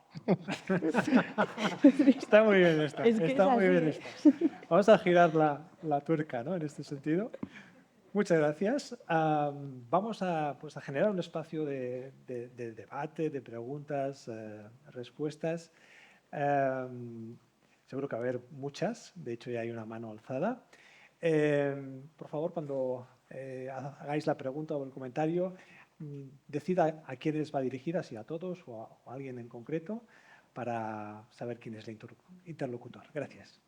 [SPEAKER 1] Está muy bien esta.
[SPEAKER 4] Es que
[SPEAKER 1] Está
[SPEAKER 4] es
[SPEAKER 1] muy
[SPEAKER 4] así,
[SPEAKER 1] bien
[SPEAKER 4] ¿eh?
[SPEAKER 1] esta. Vamos a girar la tuerca, ¿no? En este sentido. Muchas gracias. Vamos pues, a generar un espacio de debate, de preguntas, respuestas. Seguro que va a haber muchas. De hecho, ya hay una mano alzada. Por favor, cuando hagáis la pregunta o el comentario, decida a quiénes va dirigida, si a todos o a alguien en concreto, para saber quién es el interlocutor. Gracias.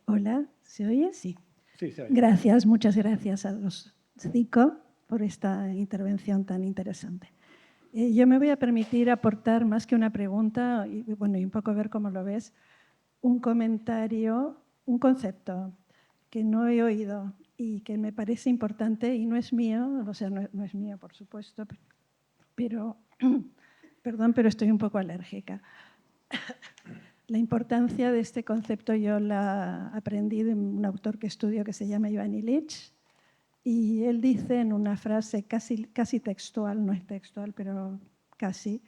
[SPEAKER 6] Hola, ¿se oye? Sí.
[SPEAKER 1] Sí, se oye.
[SPEAKER 6] Gracias, muchas gracias a los 5 por esta intervención tan interesante. Yo me voy a permitir aportar más que una pregunta y, bueno, y un poco ver cómo lo ves, un comentario, un concepto que no he oído y que me parece importante y no es mío, o sea, no es mío, por supuesto, pero, perdón, pero estoy un poco alérgica. La importancia de este concepto yo la aprendí de un autor que estudio que se llama Ivan Illich, y él dice en una frase casi textual, no es textual, pero casi,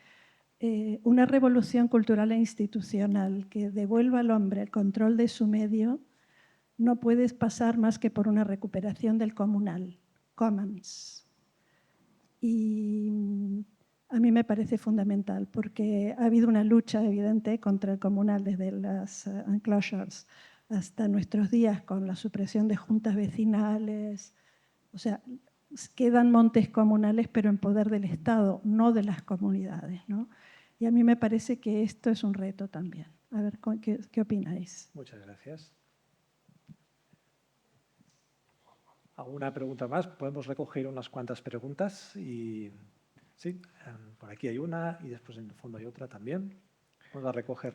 [SPEAKER 6] una revolución cultural e institucional que devuelva al hombre el control de su medio no puede pasar más que por una recuperación del comunal, commons. Y a mí me parece fundamental porque ha habido una lucha evidente contra el comunal desde las enclosures hasta nuestros días con la supresión de juntas vecinales. O sea, quedan montes comunales pero en poder del Estado, no de las comunidades, ¿no? Y a mí me parece que esto es un reto también. A ver, ¿qué opináis?
[SPEAKER 1] Muchas gracias. ¿Alguna pregunta más? Podemos recoger unas cuantas preguntas y sí, por aquí hay una y después en el fondo hay otra también. Vamos a recoger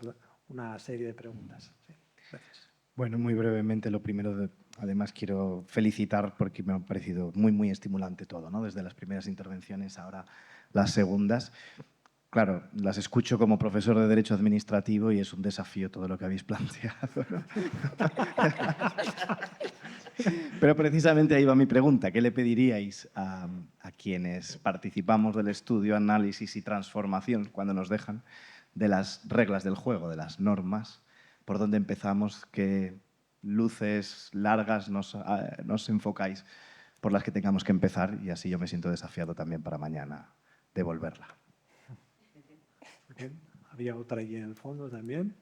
[SPEAKER 1] una serie de preguntas. Sí, gracias.
[SPEAKER 7] Bueno, muy brevemente, lo primero, además quiero felicitar porque me ha parecido muy, muy estimulante todo, ¿no? Desde las primeras intervenciones, ahora las segundas. Claro, las escucho como profesor de Derecho Administrativo y es un desafío todo lo que habéis planteado, ¿no? Pero precisamente ahí va mi pregunta. ¿Qué le pediríais a quienes participamos del estudio, análisis y transformación, cuando nos dejan, de las reglas del juego, de las normas? ¿Por dónde empezamos? ¿Qué luces largas nos enfocáis por las que tengamos que empezar? Y así yo me siento desafiado también para mañana devolverla.
[SPEAKER 1] Bien. Había otra allí en el fondo también.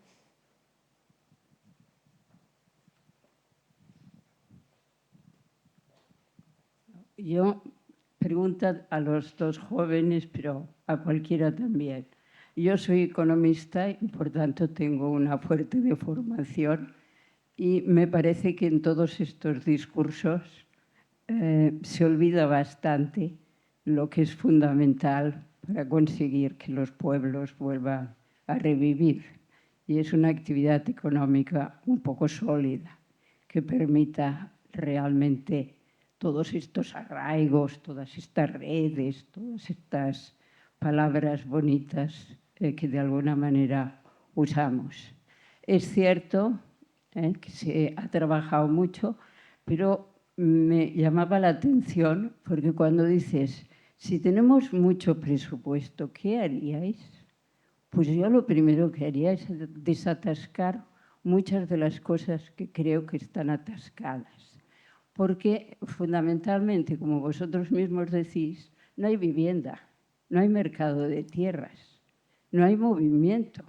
[SPEAKER 8] Yo pregunto a los dos jóvenes, pero a cualquiera también. Yo soy economista y, por tanto, tengo una fuerte deformación y me parece que en todos estos discursos se olvida bastante lo que es fundamental para conseguir que los pueblos vuelvan a revivir. Y es una actividad económica un poco sólida, que permita realmente todos estos arraigos, todas estas redes, todas estas palabras bonitas que de alguna manera usamos. Es cierto que se ha trabajado mucho, pero me llamaba la atención porque cuando dices, si tenemos mucho presupuesto, ¿qué haríais? Pues yo lo primero que haría es desatascar muchas de las cosas que creo que están atascadas. Porque fundamentalmente, como vosotros mismos decís, no hay vivienda, no hay mercado de tierras, no hay movimiento.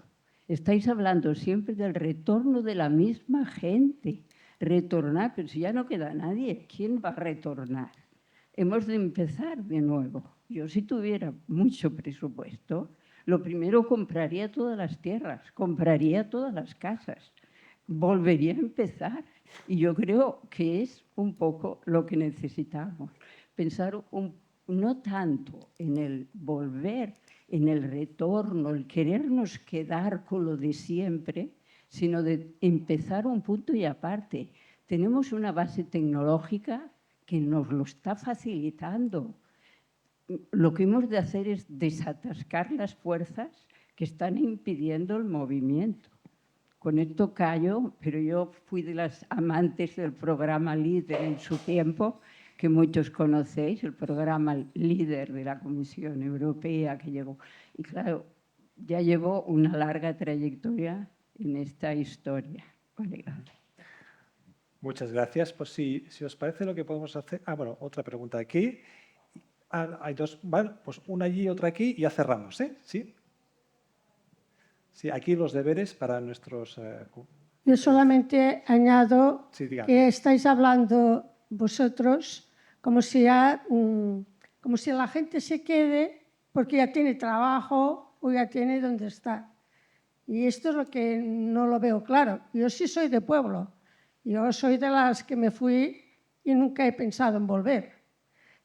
[SPEAKER 8] Estáis hablando siempre del retorno de la misma gente. Retornar, pero si ya no queda nadie, ¿quién va a retornar? Hemos de empezar de nuevo. Yo si tuviera mucho presupuesto, lo primero compraría todas las tierras, compraría todas las casas, volvería a empezar. Y yo creo que es un poco lo que necesitamos. Pensar no tanto en el volver, en el retorno, el querernos quedar con lo de siempre, sino de empezar un punto y aparte. Tenemos una base tecnológica que nos lo está facilitando. Lo que hemos de hacer es desatascar las fuerzas que están impidiendo el movimiento. Con esto callo, pero yo fui de las amantes del programa LEADER en su tiempo, que muchos conocéis, el programa LEADER de la Comisión Europea que llegó. Y claro, ya llevo una larga trayectoria en esta historia. Vale, gracias.
[SPEAKER 1] Muchas gracias. Pues si os parece lo que podemos hacer... bueno, otra pregunta aquí. Hay dos, vale, pues una allí y otra aquí y ya cerramos, ¿eh? ¿Sí? Sí, aquí los deberes para nuestros...
[SPEAKER 9] Yo solamente añado
[SPEAKER 1] sí,
[SPEAKER 9] que estáis hablando vosotros como si la gente se quede porque ya tiene trabajo o ya tiene donde estar. Y esto es lo que no lo veo claro. Yo sí soy de pueblo. Yo soy de las que me fui y nunca he pensado en volver.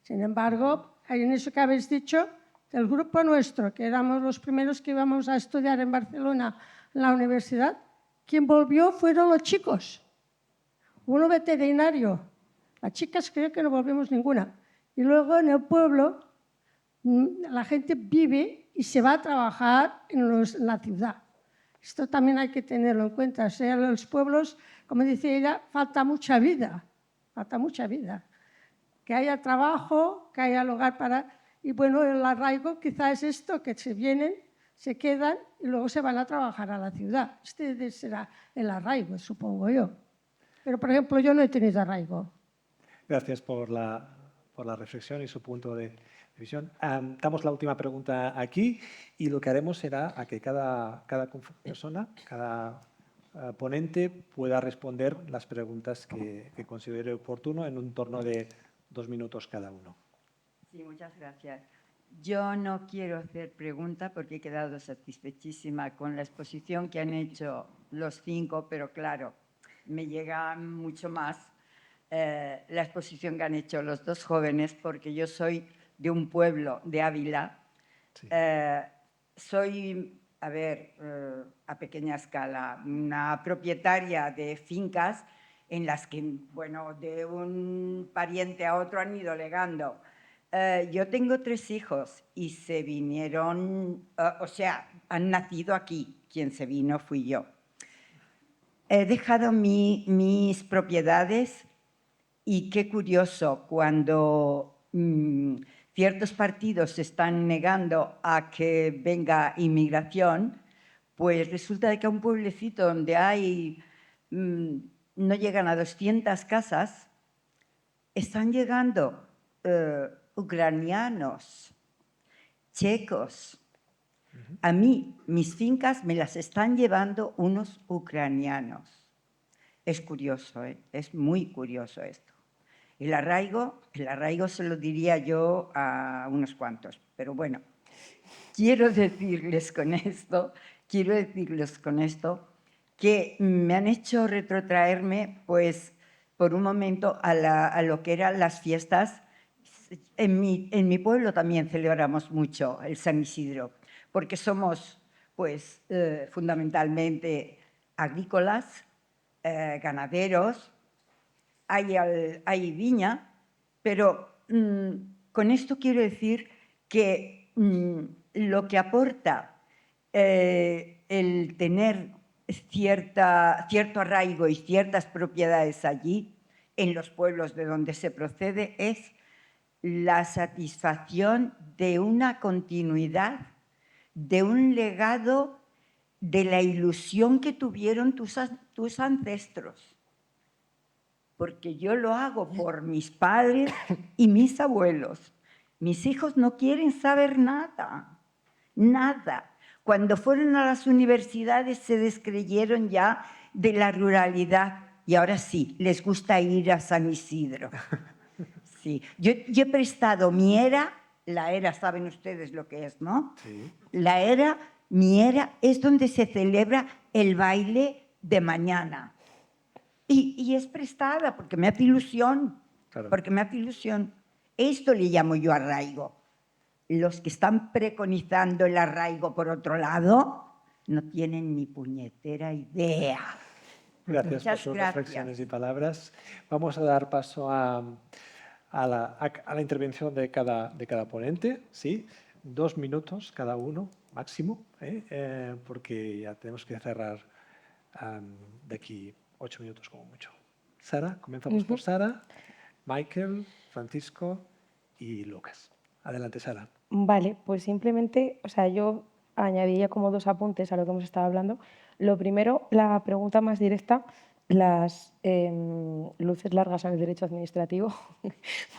[SPEAKER 9] Sin embargo, en eso que habéis dicho, del grupo nuestro, que éramos los primeros que íbamos a estudiar en Barcelona, en la universidad, quien volvió fueron los chicos. Uno veterinario. Las chicas creo que no volvimos ninguna. Y luego en el pueblo la gente vive y se va a trabajar en la ciudad. Esto también hay que tenerlo en cuenta. O sea, en los pueblos, como dice ella, falta mucha vida. Falta mucha vida. Que haya trabajo, que haya lugar para... Y bueno, el arraigo quizás es esto, que se vienen, se quedan y luego se van a trabajar a la ciudad. Este será el arraigo, supongo yo. Pero, por ejemplo, yo no he tenido arraigo.
[SPEAKER 1] Gracias por la reflexión y su punto de visión. Damos la última pregunta aquí y lo que haremos será a que cada persona, cada ponente pueda responder las preguntas que considere oportuno en un torno de 2 minutos cada uno.
[SPEAKER 10] Sí, muchas gracias. Yo no quiero hacer pregunta porque he quedado satisfechísima con la exposición que han hecho los 5, pero claro, me llega mucho más la exposición que han hecho los 2 jóvenes, porque yo soy de un pueblo de Ávila. Sí. Soy, a pequeña escala, una propietaria de fincas en las que, bueno, de un pariente a otro han ido legando. Yo tengo 3 hijos y se vinieron, han nacido aquí. Quien se vino fui yo. He dejado mis propiedades y qué curioso, cuando ciertos partidos se están negando a que venga inmigración, pues resulta que a un pueblecito donde hay, no llegan a 200 casas, están llegando ucranianos, checos. A mí, mis fincas me las están llevando unos ucranianos. Es curioso, es muy curioso esto. El arraigo se lo diría yo a unos cuantos, pero bueno, quiero decirles con esto que me han hecho retrotraerme, pues, por un momento a lo que eran las fiestas. En mi pueblo también celebramos mucho el San Isidro, porque somos, pues, fundamentalmente agrícolas, ganaderos, hay viña, pero con esto quiero decir que lo que aporta el tener cierto arraigo y ciertas propiedades allí, en los pueblos de donde se procede, es la satisfacción de una continuidad, de un legado, de la ilusión que tuvieron tus ancestros. Porque yo lo hago por mis padres y mis abuelos. Mis hijos no quieren saber nada, nada. Cuando fueron a las universidades se descreyeron ya de la ruralidad y ahora sí, les gusta ir a San Isidro. Sí. Yo he prestado mi era, la era, saben ustedes lo que es, ¿no?
[SPEAKER 1] Sí.
[SPEAKER 10] La era, mi era, es donde se celebra el baile de mañana. Y es prestada porque me hace ilusión,
[SPEAKER 1] Claro.
[SPEAKER 10] porque me hace ilusión. Esto le llamo yo arraigo. Los que están preconizando el arraigo por otro lado no tienen ni puñetera idea.
[SPEAKER 1] Gracias
[SPEAKER 10] Muchas
[SPEAKER 1] por sus
[SPEAKER 10] gracias.
[SPEAKER 1] reflexiones y palabras. Vamos a dar paso a la intervención de cada ponente, ¿sí? 2 minutos cada uno, máximo, porque ya tenemos que cerrar de aquí 8 minutos como mucho. Sara, comenzamos por Sara, Michael, Francisco y Lucas. Adelante, Sara.
[SPEAKER 4] Vale, pues simplemente, o sea, yo añadiría como 2 apuntes a lo que hemos estado hablando. Lo primero, la pregunta más directa, las luces largas en el derecho administrativo,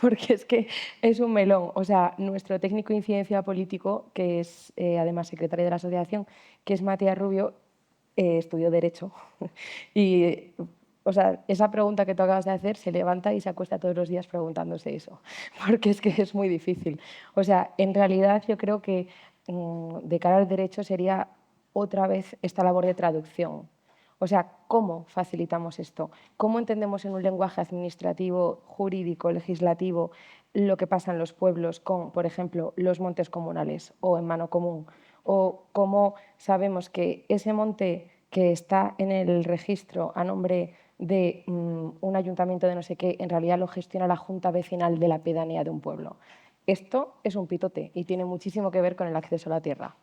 [SPEAKER 4] porque es que es un melón. O sea, nuestro técnico de incidencia político, que es además secretario de la asociación, que es Matías Rubio, estudió Derecho. Y, o sea, esa pregunta que tú acabas de hacer se levanta y se acuesta todos los días preguntándose eso, porque es que es muy difícil. O sea, en realidad yo creo que de cara al derecho sería otra vez esta labor de traducción. O sea, ¿cómo facilitamos esto? ¿Cómo entendemos en un lenguaje administrativo, jurídico, legislativo, lo que pasa en los pueblos con, por ejemplo, los montes comunales o en mano común? ¿O cómo sabemos que ese monte que está en el registro a nombre de un ayuntamiento de no sé qué, en realidad lo gestiona la junta vecinal de la pedanía de un pueblo? Esto es un pitote y tiene muchísimo que ver con el acceso a la tierra.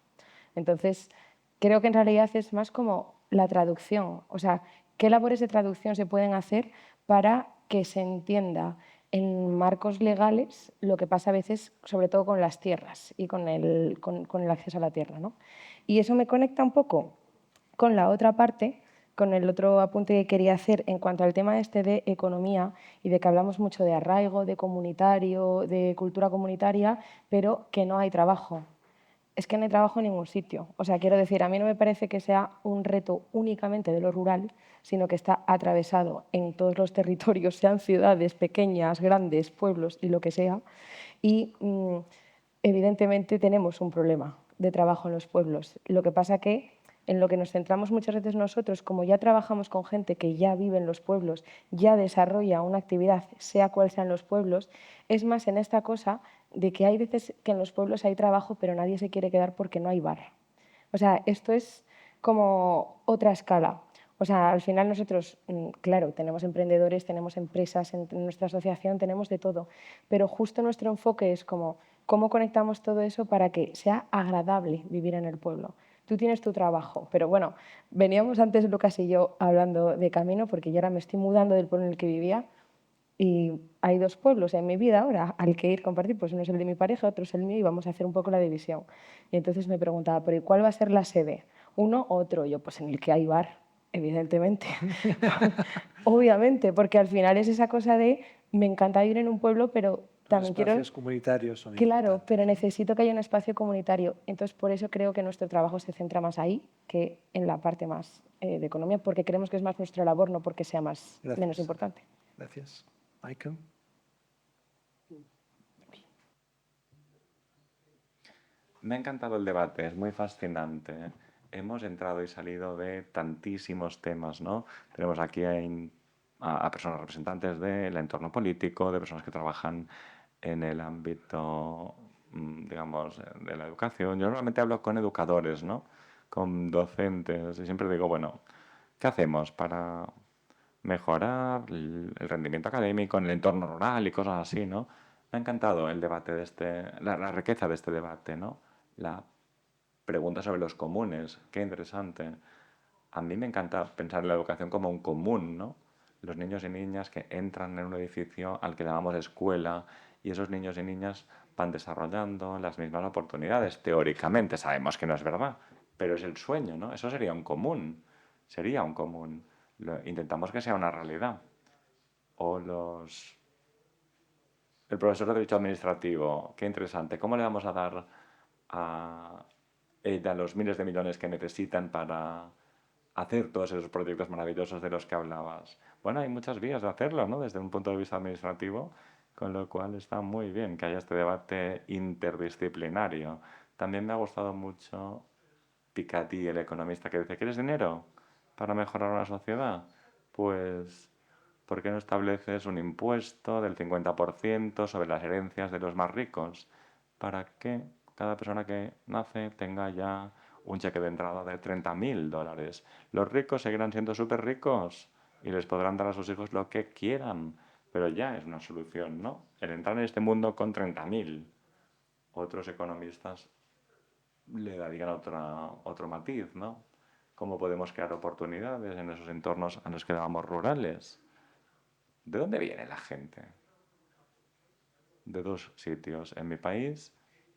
[SPEAKER 4] Entonces, creo que en realidad es más como la traducción. O sea, ¿qué labores de traducción se pueden hacer para que se entienda en marcos legales lo que pasa a veces, sobre todo con las tierras y con el acceso a la tierra, ¿no? Y eso me conecta un poco con la otra parte, con el otro apunte que quería hacer en cuanto al tema este de economía y de que hablamos mucho de arraigo, de comunitario, de cultura comunitaria, pero que no hay trabajo. Es que no hay trabajo en ningún sitio. O sea, quiero decir, a mí no me parece que sea un reto únicamente de lo rural, sino que está atravesado en todos los territorios, sean ciudades pequeñas, grandes, pueblos y lo que sea. Y evidentemente tenemos un problema de trabajo en los pueblos. Lo que pasa que en lo que nos centramos muchas veces nosotros, como ya trabajamos con gente que ya vive en los pueblos, ya desarrolla una actividad, sea cual sea en los pueblos, es más en esta cosa de que hay veces que en los pueblos hay trabajo, pero nadie se quiere quedar porque no hay bar. O sea, esto es como otra escala. O sea, al final nosotros, claro, tenemos emprendedores, tenemos empresas, en nuestra asociación tenemos de todo, pero justo nuestro enfoque es como cómo conectamos todo eso para que sea agradable vivir en el pueblo. Tú tienes tu trabajo, pero bueno, veníamos antes Lucas y yo hablando de camino porque yo ahora me estoy mudando del pueblo en el que vivía y hay 2 pueblos en mi vida ahora al que ir a compartir, pues uno es el de mi pareja, otro es el mío y vamos a hacer un poco la división. Y entonces me preguntaba, ¿pero cuál va a ser la sede? ¿Uno u otro? Yo, pues en el que hay bar, evidentemente. Obviamente, porque al final es esa cosa de me encanta vivir en un pueblo, pero también quiero...
[SPEAKER 1] Los espacios comunitarios son
[SPEAKER 4] Claro,
[SPEAKER 1] importantes.
[SPEAKER 4] pero necesito que haya un espacio comunitario. Entonces, por eso creo que nuestro trabajo se centra más ahí que en la parte más de economía, porque creemos que es más nuestra labor, no porque sea menos importante.
[SPEAKER 1] Gracias. Michael.
[SPEAKER 2] Me ha encantado el debate, es muy fascinante. Hemos entrado y salido de tantísimos temas, ¿no? Tenemos aquí a personas representantes del entorno político, de personas que trabajan en el ámbito, digamos, de la educación. Yo normalmente hablo con educadores, ¿no? Con docentes y siempre digo, bueno, ¿qué hacemos para mejorar el rendimiento académico en el entorno rural y cosas así, ¿no? Me ha encantado el debate la riqueza de este debate, ¿no? La pregunta sobre los comunes, qué interesante. A mí me encanta pensar en la educación como un común, ¿no? Los niños y niñas que entran en un edificio al que llamamos escuela y esos niños y niñas van desarrollando las mismas oportunidades. Teóricamente sabemos que no es verdad, pero es el sueño, ¿no? Eso sería un común. Sería un común. Intentamos que sea una realidad. O el profesor de Derecho Administrativo, qué interesante. ¿Cómo le vamos a dar a ella los miles de millones que necesitan para hacer todos esos proyectos maravillosos de los que hablabas? Bueno, hay muchas vías de hacerlo, ¿no? Desde un punto de vista administrativo, con lo cual está muy bien que haya este debate interdisciplinario. También me ha gustado mucho Piketty, el economista, que dice, ¿quieres dinero para mejorar una sociedad? Pues, ¿por qué no estableces un impuesto del 50% sobre las herencias de los más ricos? Para que cada persona que nace tenga ya un cheque de entrada de $30.000. Los ricos seguirán siendo súper ricos y les podrán dar a sus hijos lo que quieran, pero ya es una solución, ¿no? El entrar en este mundo con 30.000. Otros economistas le darían otro matiz, ¿no? ¿Cómo podemos crear oportunidades en esos entornos a los que llamamos rurales? ¿De dónde viene la gente? De dos sitios. En mi país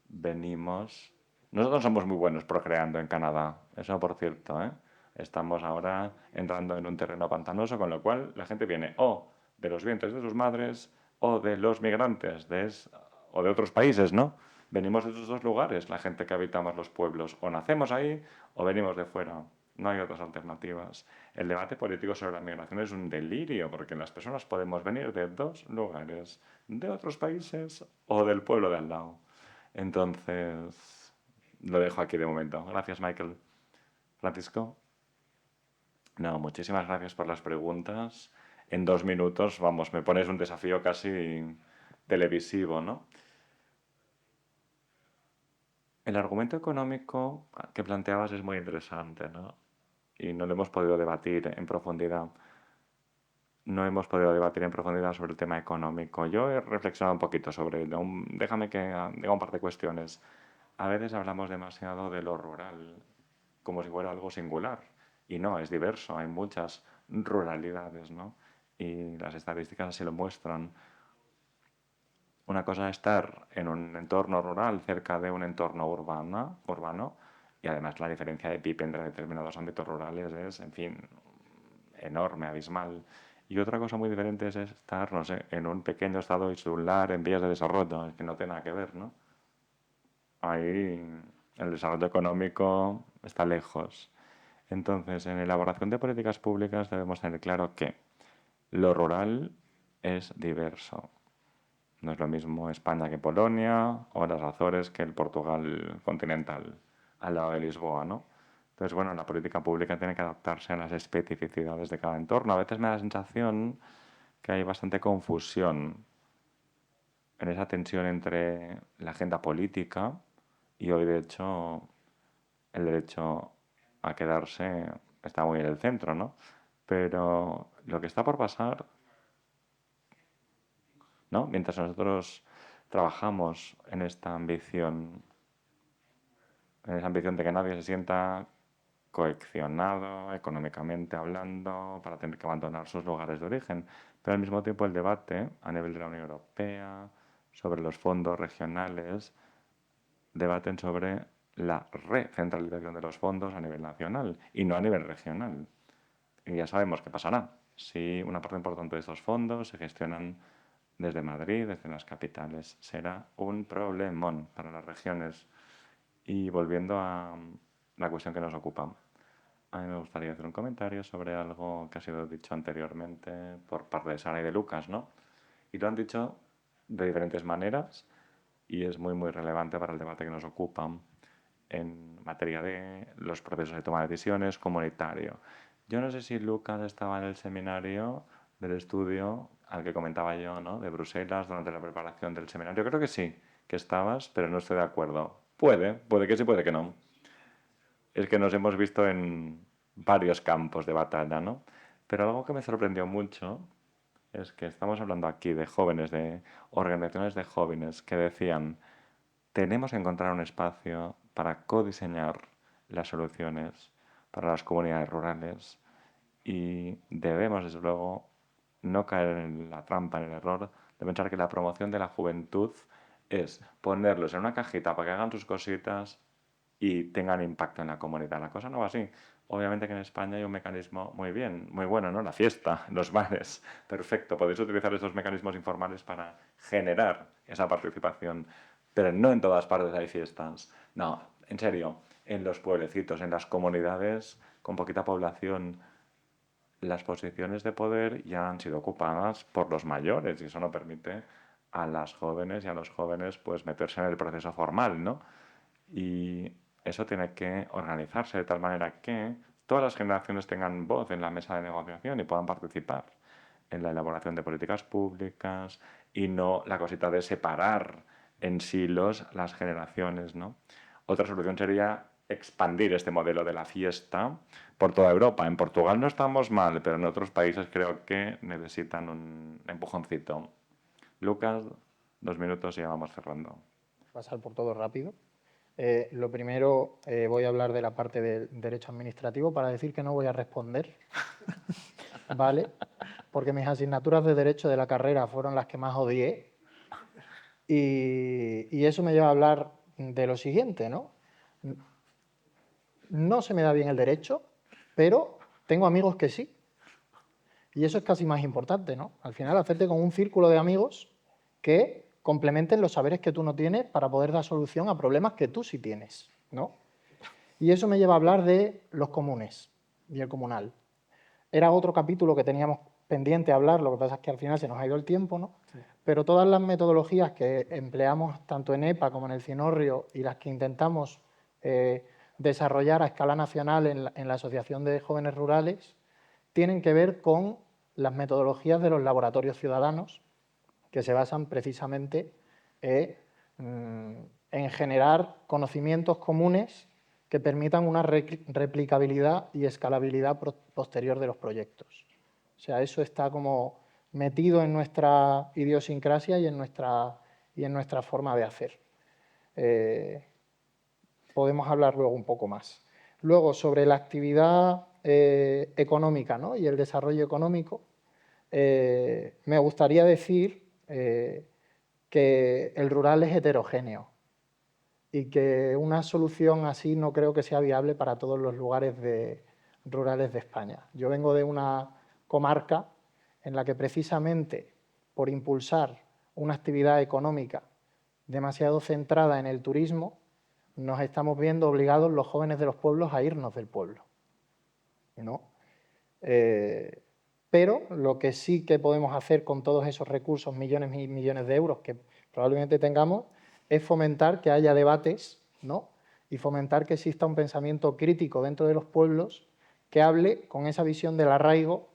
[SPEAKER 2] venimos... Nosotros somos muy buenos procreando en Canadá, eso por cierto, ¿eh? Estamos ahora entrando en un terreno pantanoso, con lo cual la gente viene o de los vientres de sus madres o de los migrantes o de otros países, ¿no? Venimos de esos dos lugares, la gente que habitamos los pueblos. O nacemos ahí o venimos de fuera. No hay otras alternativas. El debate político sobre la migración es un delirio, porque las personas podemos venir de dos lugares, de otros países o del pueblo de al lado. Entonces, lo dejo aquí de momento. Gracias, Michael. Francisco. No, muchísimas gracias por las preguntas. En 2 minutos, vamos, me pones un desafío casi televisivo, ¿no? El argumento económico que planteabas es muy interesante, ¿no? Y no lo hemos podido debatir en profundidad. No hemos podido debatir en profundidad sobre el tema económico. Yo he reflexionado un poquito sobre ello. Déjame que diga un par de cuestiones. A veces hablamos demasiado de lo rural, como si fuera algo singular. Y no, es diverso, hay muchas ruralidades, ¿no? Y las estadísticas así lo muestran. Una cosa es estar en un entorno rural cerca de un entorno urbano, y además la diferencia de PIB entre determinados ámbitos rurales es, en fin, enorme, abismal. Y otra cosa muy diferente es estar, no sé, en un pequeño estado insular en vías de desarrollo, es que no tiene nada que ver, ¿no? Ahí el desarrollo económico está lejos. Entonces, en elaboración de políticas públicas debemos tener claro que lo rural es diverso. No es lo mismo España que Polonia o las Azores que el Portugal continental al lado de Lisboa, ¿no? Entonces, bueno, la política pública tiene que adaptarse a las especificidades de cada entorno. A veces me da la sensación que hay bastante confusión en esa tensión entre la agenda política y hoy, de hecho, el derecho a quedarse está muy en el centro, ¿no? Pero lo que está por pasar, ¿no? Mientras nosotros trabajamos en esa ambición de que nadie se sienta coaccionado económicamente hablando para tener que abandonar sus lugares de origen. Pero al mismo tiempo el debate a nivel de la Unión Europea sobre los fondos regionales debaten sobre la recentralización de los fondos a nivel nacional y no a nivel regional. Y ya sabemos qué pasará si una parte importante de estos fondos se gestionan desde Madrid, desde las capitales. Será un problemón para las regiones. Y volviendo a la cuestión que nos ocupa, a mí me gustaría hacer un comentario sobre algo que ha sido dicho anteriormente por parte de Sara y de Lucas, ¿no? Y lo han dicho de diferentes maneras y es muy, muy relevante para el debate que nos ocupa en materia de los procesos de toma de decisiones comunitario. Yo no sé si Lucas estaba en el seminario del estudio al que comentaba yo, ¿no? De Bruselas durante la preparación del seminario. Creo que sí, que estabas, pero no estoy de acuerdo. Puede que sí, puede que no. Es que nos hemos visto en varios campos de batalla, ¿no? Pero algo que me sorprendió mucho es que estamos hablando aquí de jóvenes, de organizaciones de jóvenes que decían, tenemos que encontrar un espacio para codiseñar las soluciones para las comunidades rurales y debemos, desde luego, no caer en la trampa, en el error de pensar que la promoción de la juventud es ponerlos en una cajita para que hagan sus cositas y tengan impacto en la comunidad. La cosa no va así. Obviamente que en España hay un mecanismo muy bien, muy bueno, ¿no? La fiesta, los bares, perfecto. Podéis utilizar estos mecanismos informales para generar esa participación, pero no en todas partes hay fiestas. No, en serio, en los pueblecitos, en las comunidades con poquita población, las posiciones de poder ya han sido ocupadas por los mayores y eso no permite a las jóvenes y a los jóvenes pues meterse en el proceso formal, ¿no? Y eso tiene que organizarse de tal manera que todas las generaciones tengan voz en la mesa de negociación y puedan participar en la elaboración de políticas públicas y no la cosita de separar en silos las generaciones, ¿no? Otra solución sería expandir este modelo de la fiesta por toda Europa. En Portugal no estamos mal, pero en otros países creo que necesitan un empujoncito. Lucas, 2 minutos y ya vamos cerrando.
[SPEAKER 5] Pasar por todo rápido. Lo primero, voy a hablar de la parte del derecho administrativo para decir que no voy a responder, ¿vale? Porque mis asignaturas de derecho de la carrera fueron las que más odié y eso me lleva a hablar de lo siguiente, ¿no? No se me da bien el derecho, pero tengo amigos que sí. Y eso es casi más importante, ¿no? Al final, hacerte con un círculo de amigos que complementen los saberes que tú no tienes para poder dar solución a problemas que tú sí tienes, ¿no? Y eso me lleva a hablar de los comunes y el comunal. Era otro capítulo que teníamos pendiente hablar, lo que pasa es que al final se nos ha ido el tiempo, ¿no? Sí. Pero todas las metodologías que empleamos tanto en EPA como en el Cinorrio y las que intentamos desarrollar a escala nacional en la Asociación de Jóvenes Rurales tienen que ver con las metodologías de los laboratorios ciudadanos que se basan precisamente en generar conocimientos comunes que permitan una replicabilidad y escalabilidad posterior de los proyectos. O sea, eso está como metido en nuestra idiosincrasia y en nuestra forma de hacer. Podemos hablar luego un poco más. Luego, sobre la actividad económica, ¿no? Y el desarrollo económico, me gustaría decir que el rural es heterogéneo y que una solución así no creo que sea viable para todos los lugares rurales de España. Yo vengo de una comarca en la que precisamente por impulsar una actividad económica demasiado centrada en el turismo, nos estamos viendo obligados los jóvenes de los pueblos a irnos del pueblo, ¿no? Pero lo que sí que podemos hacer con todos esos recursos, millones y millones de euros que probablemente tengamos, es fomentar que haya debates, ¿no? Y fomentar que exista un pensamiento crítico dentro de los pueblos que hable con esa visión del arraigo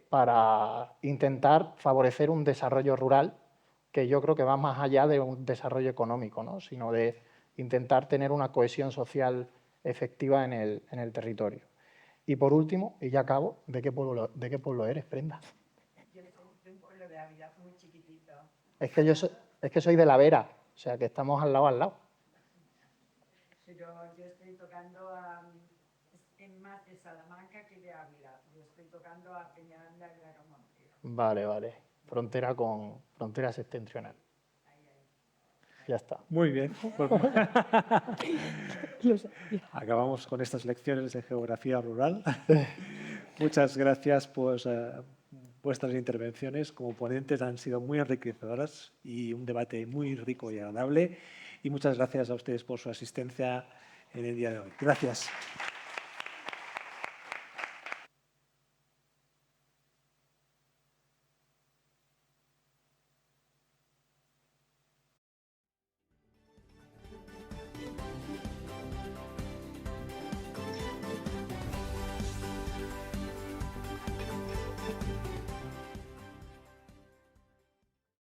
[SPEAKER 5] para intentar favorecer un desarrollo rural que yo creo que va más allá de un desarrollo económico, ¿no? Sino de intentar tener una cohesión social efectiva en el territorio. Y por último, y ya acabo, ¿de qué pueblo eres, Brenda?
[SPEAKER 10] Yo soy de un pueblo de Ávila, muy chiquitito.
[SPEAKER 5] Es que soy de La Vera, o sea que estamos al lado.
[SPEAKER 10] Pero yo estoy tocando en más de Salamanca que de Ávila. Yo estoy tocando a Peñaranda y Aramonte.
[SPEAKER 5] Vale. Frontera septentrional. Ya está.
[SPEAKER 1] Muy bien. Acabamos con estas lecciones de geografía rural. Muchas gracias por vuestras intervenciones. Como ponentes han sido muy enriquecedoras y un debate muy rico y agradable. Y muchas gracias a ustedes por su asistencia en el día de hoy. Gracias.